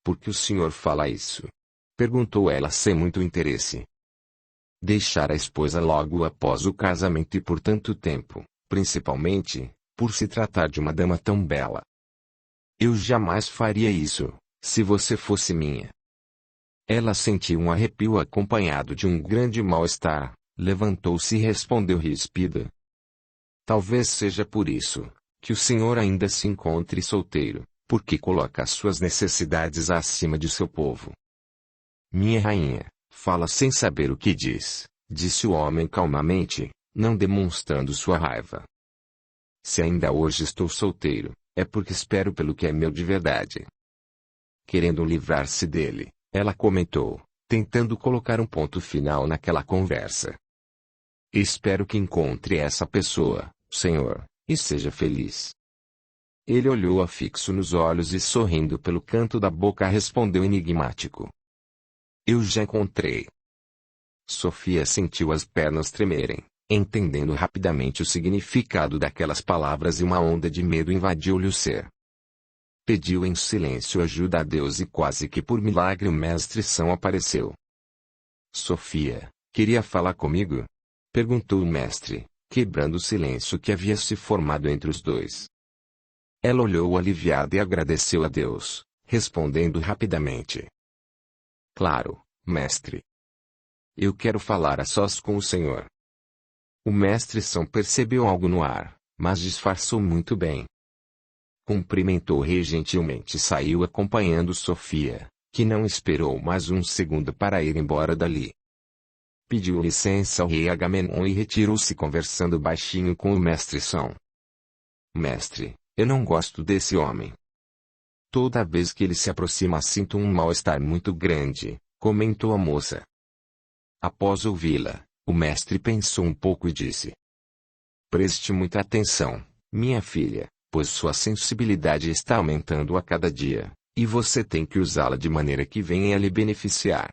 Por que o senhor fala isso? Perguntou ela sem muito interesse. Deixar a esposa logo após o casamento e por tanto tempo, principalmente, por se tratar de uma dama tão bela. Eu jamais faria isso, se você fosse minha. Ela sentiu um arrepio acompanhado de um grande mal-estar, levantou-se e respondeu rispida. Talvez seja por isso, que o senhor ainda se encontre solteiro, porque coloca as suas necessidades acima de seu povo. Minha rainha, fala sem saber o que diz, disse o homem calmamente, não demonstrando sua raiva. Se ainda hoje estou solteiro, é porque espero pelo que é meu de verdade. Querendo livrar-se dele, ela comentou, tentando colocar um ponto final naquela conversa. Espero que encontre essa pessoa, senhor, e seja feliz. Ele olhou-a fixo nos olhos e sorrindo pelo canto da boca respondeu enigmático. Eu já encontrei. Sofia sentiu as pernas tremerem, entendendo rapidamente o significado daquelas palavras e uma onda de medo invadiu-lhe o ser. Pediu em silêncio ajuda a Deus e quase que por milagre o mestre São apareceu. Sofia, queria falar comigo? Perguntou o mestre, quebrando o silêncio que havia se formado entre os dois. Ela olhou aliviada e agradeceu a Deus, respondendo rapidamente. Claro, mestre. Eu quero falar a sós com o senhor. O mestre São percebeu algo no ar, mas disfarçou muito bem. Cumprimentou o rei gentilmente e saiu acompanhando Sofia, que não esperou mais um segundo para ir embora dali. Pediu licença ao rei Agamenon e retirou-se conversando baixinho com o mestre São. Mestre, eu não gosto desse homem. Toda vez que ele se aproxima sinto um mal-estar muito grande, comentou a moça. Após ouvi-la, o mestre pensou um pouco e disse. Preste muita atenção, minha filha, pois sua sensibilidade está aumentando a cada dia, e você tem que usá-la de maneira que venha a lhe beneficiar.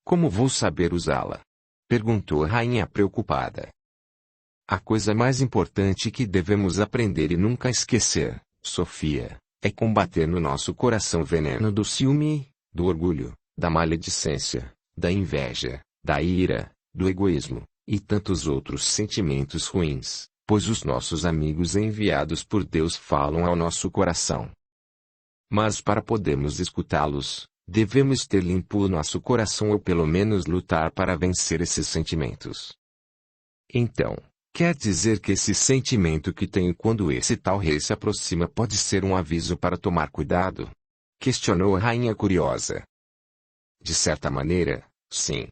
Como vou saber usá-la? Perguntou a rainha preocupada. A coisa mais importante que devemos aprender e nunca esquecer, Sofia, é combater no nosso coração o veneno do ciúme, do orgulho, da maledicência, da inveja, da ira, do egoísmo, e tantos outros sentimentos ruins, pois os nossos amigos enviados por Deus falam ao nosso coração. Mas para podermos escutá-los, devemos ter limpo o nosso coração ou pelo menos lutar para vencer esses sentimentos. Então, quer dizer que esse sentimento que tenho quando esse tal rei se aproxima pode ser um aviso para tomar cuidado? Questionou a rainha curiosa. De certa maneira, sim.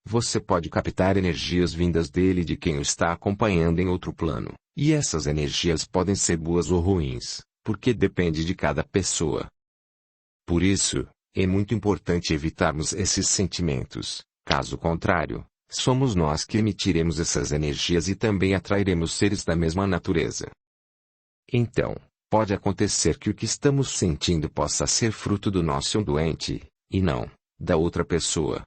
Você pode captar energias vindas dele e de quem o está acompanhando em outro plano, e essas energias podem ser boas ou ruins, porque depende de cada pessoa. Por isso, é muito importante evitarmos esses sentimentos, caso contrário, somos nós que emitiremos essas energias e também atrairemos seres da mesma natureza. Então, pode acontecer que o que estamos sentindo possa ser fruto do nosso doente, e não, da outra pessoa.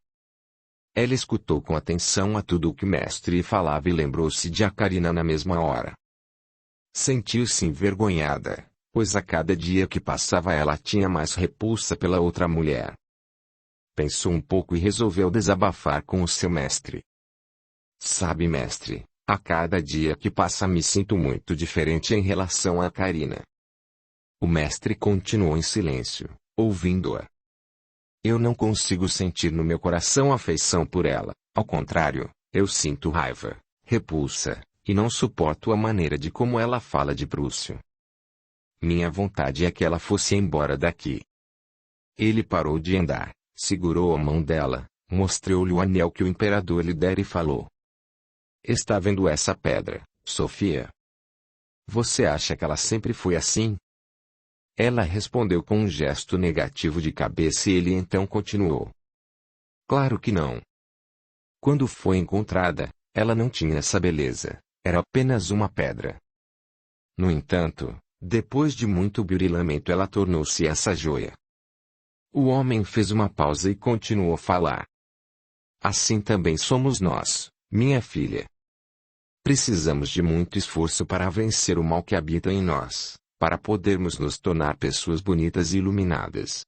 Ela escutou com atenção a tudo o que o mestre falava e lembrou-se de Acarina na mesma hora. Sentiu-se envergonhada, pois a cada dia que passava ela tinha mais repulsa pela outra mulher. Pensou um pouco e resolveu desabafar com o seu mestre. Sabe, mestre, a cada dia que passa me sinto muito diferente em relação a Karina. O mestre continuou em silêncio, ouvindo-a. Eu não consigo sentir no meu coração afeição por ela, ao contrário, eu sinto raiva, repulsa, e não suporto a maneira de como ela fala de Prúcio. Minha vontade é que ela fosse embora daqui. Ele parou de andar, segurou a mão dela, mostrou-lhe o anel que o imperador lhe dera e falou. Está vendo essa pedra, Sofia? Você acha que ela sempre foi assim? Ela respondeu com um gesto negativo de cabeça e ele então continuou. Claro que não. Quando foi encontrada, ela não tinha essa beleza, era apenas uma pedra. No entanto, depois de muito burilamento ela tornou-se essa joia. O homem fez uma pausa e continuou a falar. Assim também somos nós, minha filha. Precisamos de muito esforço para vencer o mal que habita em nós, para podermos nos tornar pessoas bonitas e iluminadas.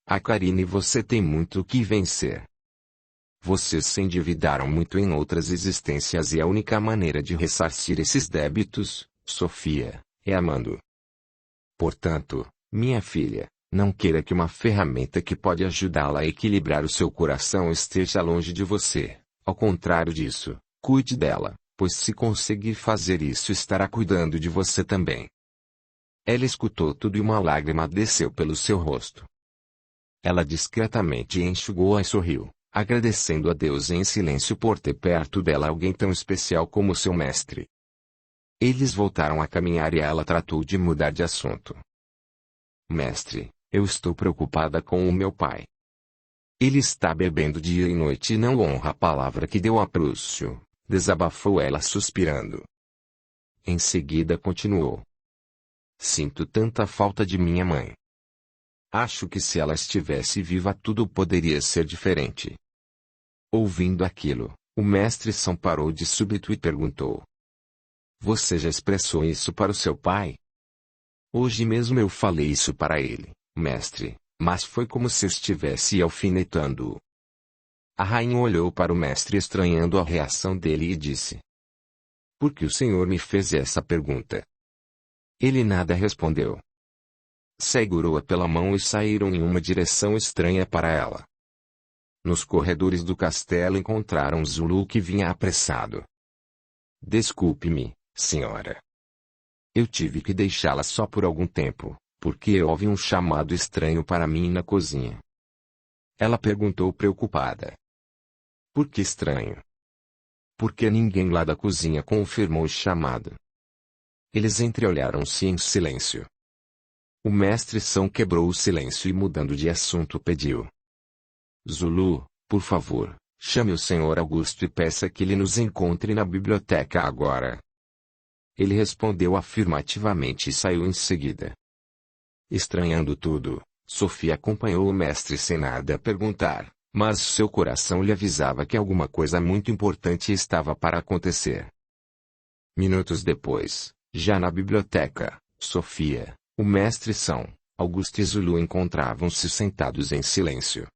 A Karina e você têm muito o que vencer. Vocês se endividaram muito em outras existências e a única maneira de ressarcir esses débitos, Sofia, é amando. Portanto, minha filha, não queira que uma ferramenta que pode ajudá-la a equilibrar o seu coração esteja longe de você. Ao contrário disso, cuide dela, pois se conseguir fazer isso estará cuidando de você também. Ela escutou tudo e uma lágrima desceu pelo seu rosto. Ela discretamente enxugou-a e sorriu, agradecendo a Deus em silêncio por ter perto dela alguém tão especial como seu mestre. Eles voltaram a caminhar e ela tratou de mudar de assunto. Mestre, eu estou preocupada com o meu pai. Ele está bebendo dia e noite e não honra a palavra que deu a Prúcio, desabafou ela suspirando. Em seguida continuou. Sinto tanta falta de minha mãe. Acho que se ela estivesse viva tudo poderia ser diferente. Ouvindo aquilo, o mestre São parou de súbito e perguntou. Você já expressou isso para o seu pai? Hoje mesmo eu falei isso para ele, mestre, mas foi como se eu estivesse alfinetando-o. A rainha olhou para o mestre estranhando a reação dele e disse. Por que o senhor me fez essa pergunta? Ele nada respondeu. Segurou-a pela mão e saíram em uma direção estranha para ela. Nos corredores do castelo encontraram Zulu que vinha apressado. Desculpe-me, senhora. Eu tive que deixá-la só por algum tempo, porque houve um chamado estranho para mim na cozinha. Ela perguntou preocupada. Por que estranho? Porque ninguém lá da cozinha confirmou o chamado. Eles entreolharam-se em silêncio. O mestre São quebrou o silêncio e mudando de assunto pediu. Zulu, por favor, chame o senhor Augusto e peça que ele nos encontre na biblioteca agora. Ele respondeu afirmativamente e saiu em seguida. Estranhando tudo, Sofia acompanhou o mestre sem nada perguntar, mas seu coração lhe avisava que alguma coisa muito importante estava para acontecer. Minutos depois, já na biblioteca, Sofia, o mestre São, Augusto e Zulu encontravam-se sentados em silêncio.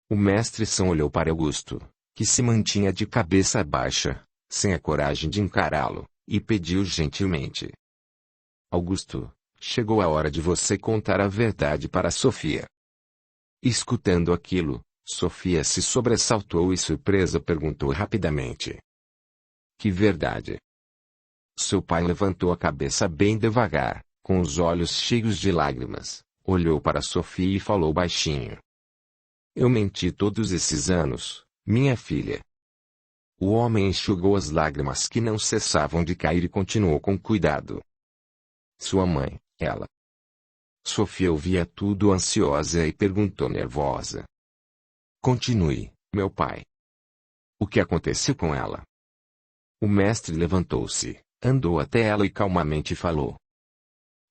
O mestre São olhou para Augusto, que se mantinha de cabeça baixa, sem a coragem de encará-lo, e pediu gentilmente. Augusto, chegou a hora de você contar a verdade para Sofia. Escutando aquilo, Sofia se sobressaltou e surpresa perguntou rapidamente. Que verdade? Seu pai levantou a cabeça bem devagar, com os olhos cheios de lágrimas, olhou para Sofia e falou baixinho. Eu menti todos esses anos, minha filha. O homem enxugou as lágrimas que não cessavam de cair e continuou com cuidado. Sua mãe, ela. Sofia ouvia tudo ansiosa e perguntou nervosa. Continue, meu pai. O que aconteceu com ela? O mestre levantou-se, andou até ela e calmamente falou.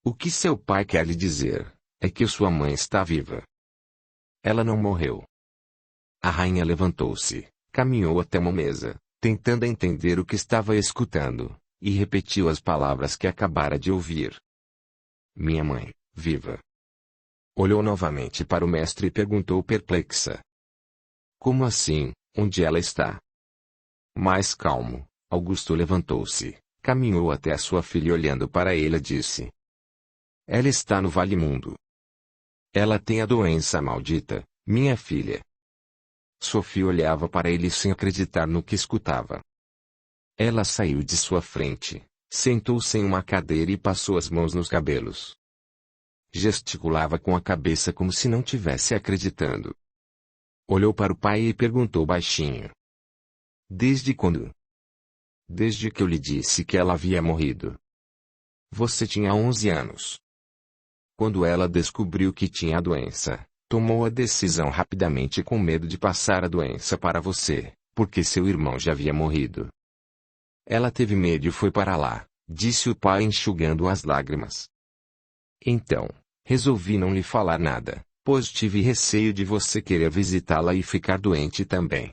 O que seu pai quer lhe dizer, é que sua mãe está viva. Ela não morreu. A rainha levantou-se, caminhou até uma mesa, tentando entender o que estava escutando, e repetiu as palavras que acabara de ouvir. Minha mãe, viva. Olhou novamente para o mestre e perguntou perplexa. Como assim, onde ela está? Mais calmo, Augusto levantou-se, caminhou até a sua filha e olhando para ela disse: Ela está no Vale-Mundo. Ela tem a doença maldita, minha filha. Sofia olhava para ele sem acreditar no que escutava. Ela saiu de sua frente, sentou-se em uma cadeira e passou as mãos nos cabelos. Gesticulava com a cabeça como se não tivesse acreditando. Olhou para o pai e perguntou baixinho: Desde quando? Desde que eu lhe disse que ela havia morrido. Você tinha 11 anos. Quando ela descobriu que tinha a doença, tomou a decisão rapidamente com medo de passar a doença para você, porque seu irmão já havia morrido. Ela teve medo e foi para lá, disse o pai enxugando as lágrimas. Então, resolvi não lhe falar nada, pois tive receio de você querer visitá-la e ficar doente também.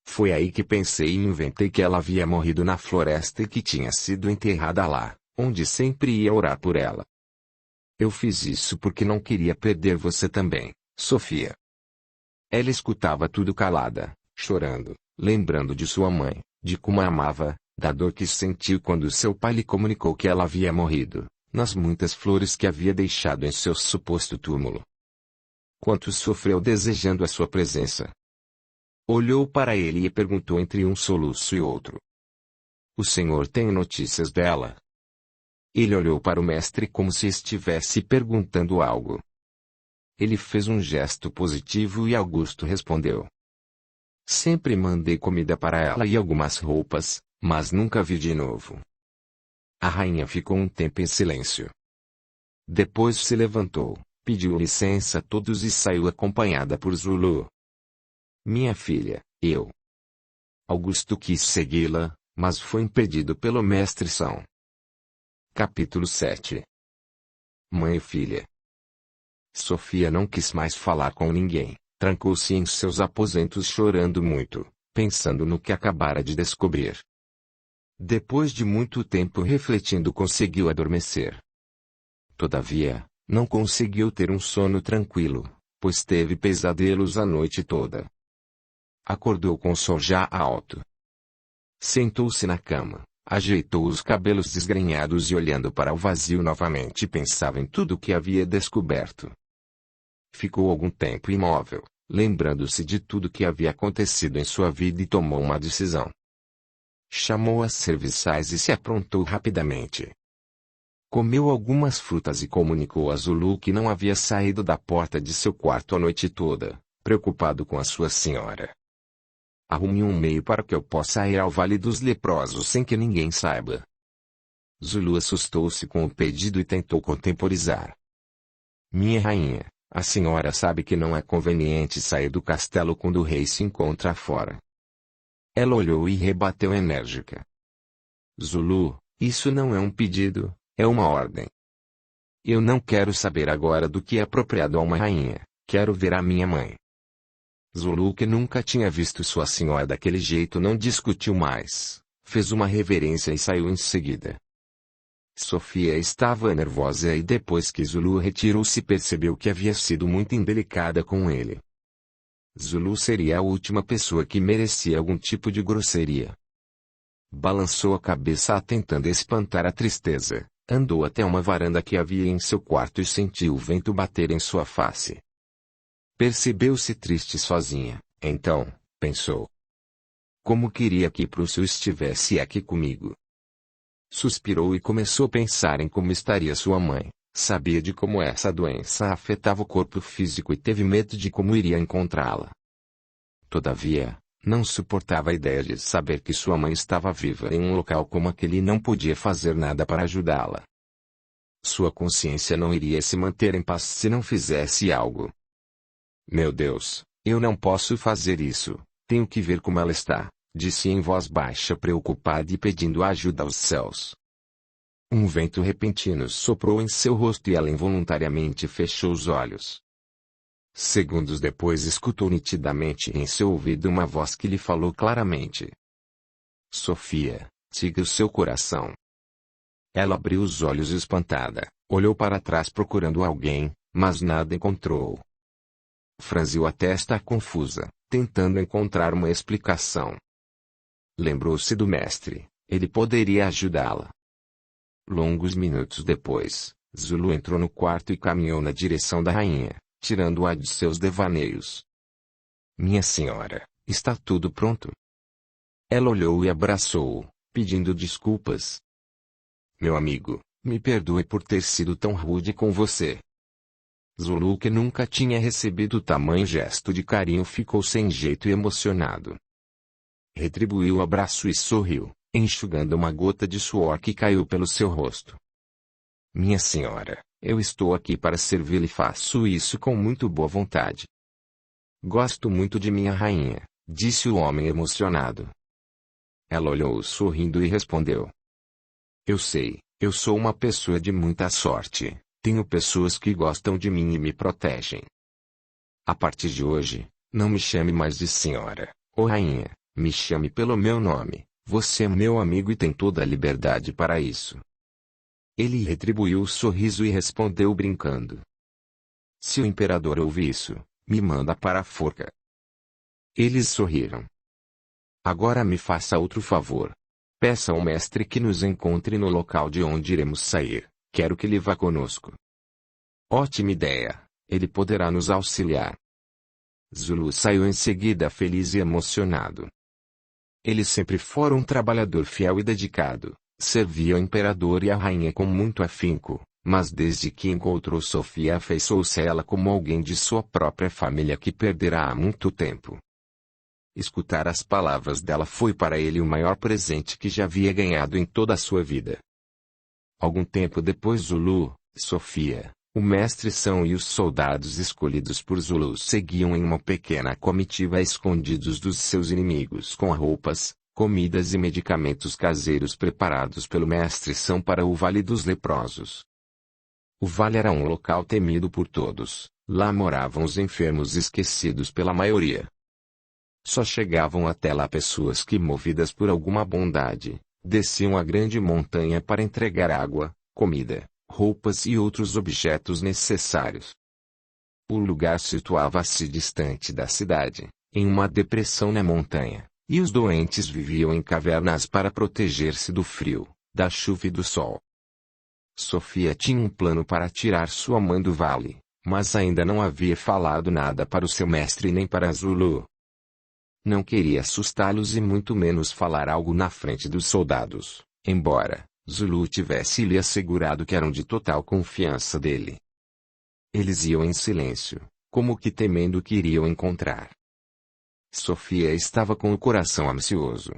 Foi aí que pensei e inventei que ela havia morrido na floresta e que tinha sido enterrada lá, onde sempre ia orar por ela. Eu fiz isso porque não queria perder você também, Sofia. Ela escutava tudo calada, chorando, lembrando de sua mãe, de como a amava, da dor que sentiu quando seu pai lhe comunicou que ela havia morrido, nas muitas flores que havia deixado em seu suposto túmulo. Quanto sofreu desejando a sua presença. Olhou para ele e perguntou entre um soluço e outro: O senhor tem notícias dela? Ele olhou para o mestre como se estivesse perguntando algo. Ele fez um gesto positivo e Augusto respondeu: Sempre mandei comida para ela e algumas roupas, mas nunca vi de novo. A rainha ficou um tempo em silêncio. Depois se levantou, pediu licença a todos e saiu acompanhada por Zulu. Minha filha, eu. Augusto quis segui-la, mas foi impedido pelo mestre São. Capítulo 7. Mãe e filha. Sofia não quis mais falar com ninguém, trancou-se em seus aposentos chorando muito, pensando no que acabara de descobrir. Depois de muito tempo refletindo conseguiu adormecer. Todavia, não conseguiu ter um sono tranquilo, pois teve pesadelos a noite toda. Acordou com o sol já alto. Sentou-se na cama, ajeitou os cabelos desgrenhados e olhando para o vazio novamente pensava em tudo o que havia descoberto. Ficou algum tempo imóvel, lembrando-se de tudo que havia acontecido em sua vida e tomou uma decisão. Chamou as serviçais e se aprontou rapidamente. Comeu algumas frutas e comunicou a Zulu que não havia saído da porta de seu quarto a noite toda, preocupado com a sua senhora. Arrume um meio para que eu possa ir ao Vale dos Leprosos sem que ninguém saiba. Zulu assustou-se com o pedido e tentou contemporizar. Minha rainha, a senhora sabe que não é conveniente sair do castelo quando o rei se encontra fora. Ela olhou e rebateu enérgica. Zulu, isso não é um pedido, é uma ordem. Eu não quero saber agora do que é apropriado a uma rainha, quero ver a minha mãe. Zulu, que nunca tinha visto sua senhora daquele jeito, não discutiu mais, fez uma reverência e saiu em seguida. Sofia estava nervosa e depois que Zulu retirou-se percebeu que havia sido muito indelicada com ele. Zulu seria a última pessoa que merecia algum tipo de grosseria. Balançou a cabeça tentando espantar a tristeza, andou até uma varanda que havia em seu quarto e sentiu o vento bater em sua face. Percebeu-se triste sozinha, então, pensou. Como queria que Prússio estivesse aqui comigo. Suspirou e começou a pensar em como estaria sua mãe, sabia de como essa doença afetava o corpo físico e teve medo de como iria encontrá-la. Todavia, não suportava a ideia de saber que sua mãe estava viva em um local como aquele e não podia fazer nada para ajudá-la. Sua consciência não iria se manter em paz se não fizesse algo. Meu Deus, eu não posso fazer isso, tenho que ver como ela está, disse em voz baixa preocupada e pedindo ajuda aos céus. Um vento repentino soprou em seu rosto e ela involuntariamente fechou os olhos. Segundos depois escutou nitidamente em seu ouvido uma voz que lhe falou claramente. Sofia, siga o seu coração. Ela abriu os olhos espantada, olhou para trás procurando alguém, mas nada encontrou. Franziu a testa confusa, tentando encontrar uma explicação. Lembrou-se do mestre, ele poderia ajudá-la. Longos minutos depois, Zulu entrou no quarto e caminhou na direção da rainha, tirando-a de seus devaneios. Minha senhora, está tudo pronto? Ela olhou e abraçou-o, pedindo desculpas. Meu amigo, me perdoe por ter sido tão rude com você. Zulu, que nunca tinha recebido tamanho gesto de carinho, ficou sem jeito e emocionado. Retribuiu o abraço e sorriu, enxugando uma gota de suor que caiu pelo seu rosto. Minha senhora, eu estou aqui para servi-la e faço isso com muito boa vontade. Gosto muito de minha rainha, disse o homem emocionado. Ela olhou sorrindo e respondeu. Eu sei, eu sou uma pessoa de muita sorte, tenho pessoas que gostam de mim e me protegem. A partir de hoje, não me chame mais de senhora, ou rainha, me chame pelo meu nome, você é meu amigo e tem toda a liberdade para isso. Ele retribuiu o sorriso e respondeu brincando. Se o imperador ouvir isso, me manda para a forca. Eles sorriram. Agora me faça outro favor. Peça ao mestre que nos encontre no local de onde iremos sair, quero que ele vá conosco. Ótima ideia, ele poderá nos auxiliar. Zulu saiu em seguida feliz e emocionado. Ele sempre fora um trabalhador fiel e dedicado, servia ao imperador e à rainha com muito afinco, mas desde que encontrou Sofia afeiçoou-se a ela como alguém de sua própria família que perderá há muito tempo. Escutar as palavras dela foi para ele o maior presente que já havia ganhado em toda a sua vida. Algum tempo depois Zulu, Sofia, o mestre São e os soldados escolhidos por Zulu seguiam em uma pequena comitiva escondidos dos seus inimigos com roupas, comidas e medicamentos caseiros preparados pelo mestre São para o Vale dos Leprosos. O vale era um local temido por todos, lá moravam os enfermos esquecidos pela maioria. Só chegavam até lá pessoas que, movidas por alguma bondade, desciam a grande montanha para entregar água, comida, roupas e outros objetos necessários. O lugar situava-se distante da cidade, em uma depressão na montanha, e os doentes viviam em cavernas para proteger-se do frio, da chuva e do sol. Sofia tinha um plano para tirar sua mãe do vale, mas ainda não havia falado nada para o seu mestre nem para Zulu. Não queria assustá-los e muito menos falar algo na frente dos soldados, embora Zulu tivesse lhe assegurado que eram de total confiança dele. Eles iam em silêncio, como que temendo o que iriam encontrar. Sofia estava com o coração ansioso.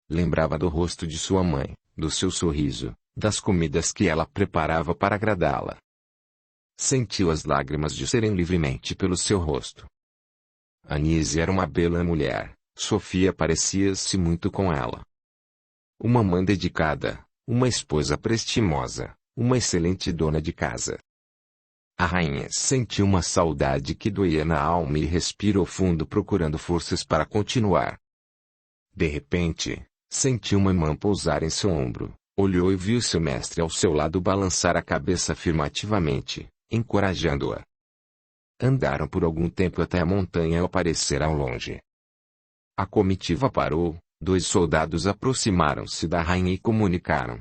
Lembrava do rosto de sua mãe, do seu sorriso, das comidas que ela preparava para agradá-la. Sentiu as lágrimas descerem livremente pelo seu rosto. Anise era uma bela mulher, Sofia parecia-se muito com ela. Uma mãe dedicada, uma esposa prestimosa, uma excelente dona de casa. A rainha sentiu uma saudade que doía na alma e respirou fundo procurando forças para continuar. De repente, sentiu uma mão pousar em seu ombro, olhou e viu seu mestre ao seu lado balançar a cabeça afirmativamente, encorajando-a. Andaram por algum tempo até a montanha aparecer ao longe. A comitiva parou, 2 soldados aproximaram-se da rainha e comunicaram.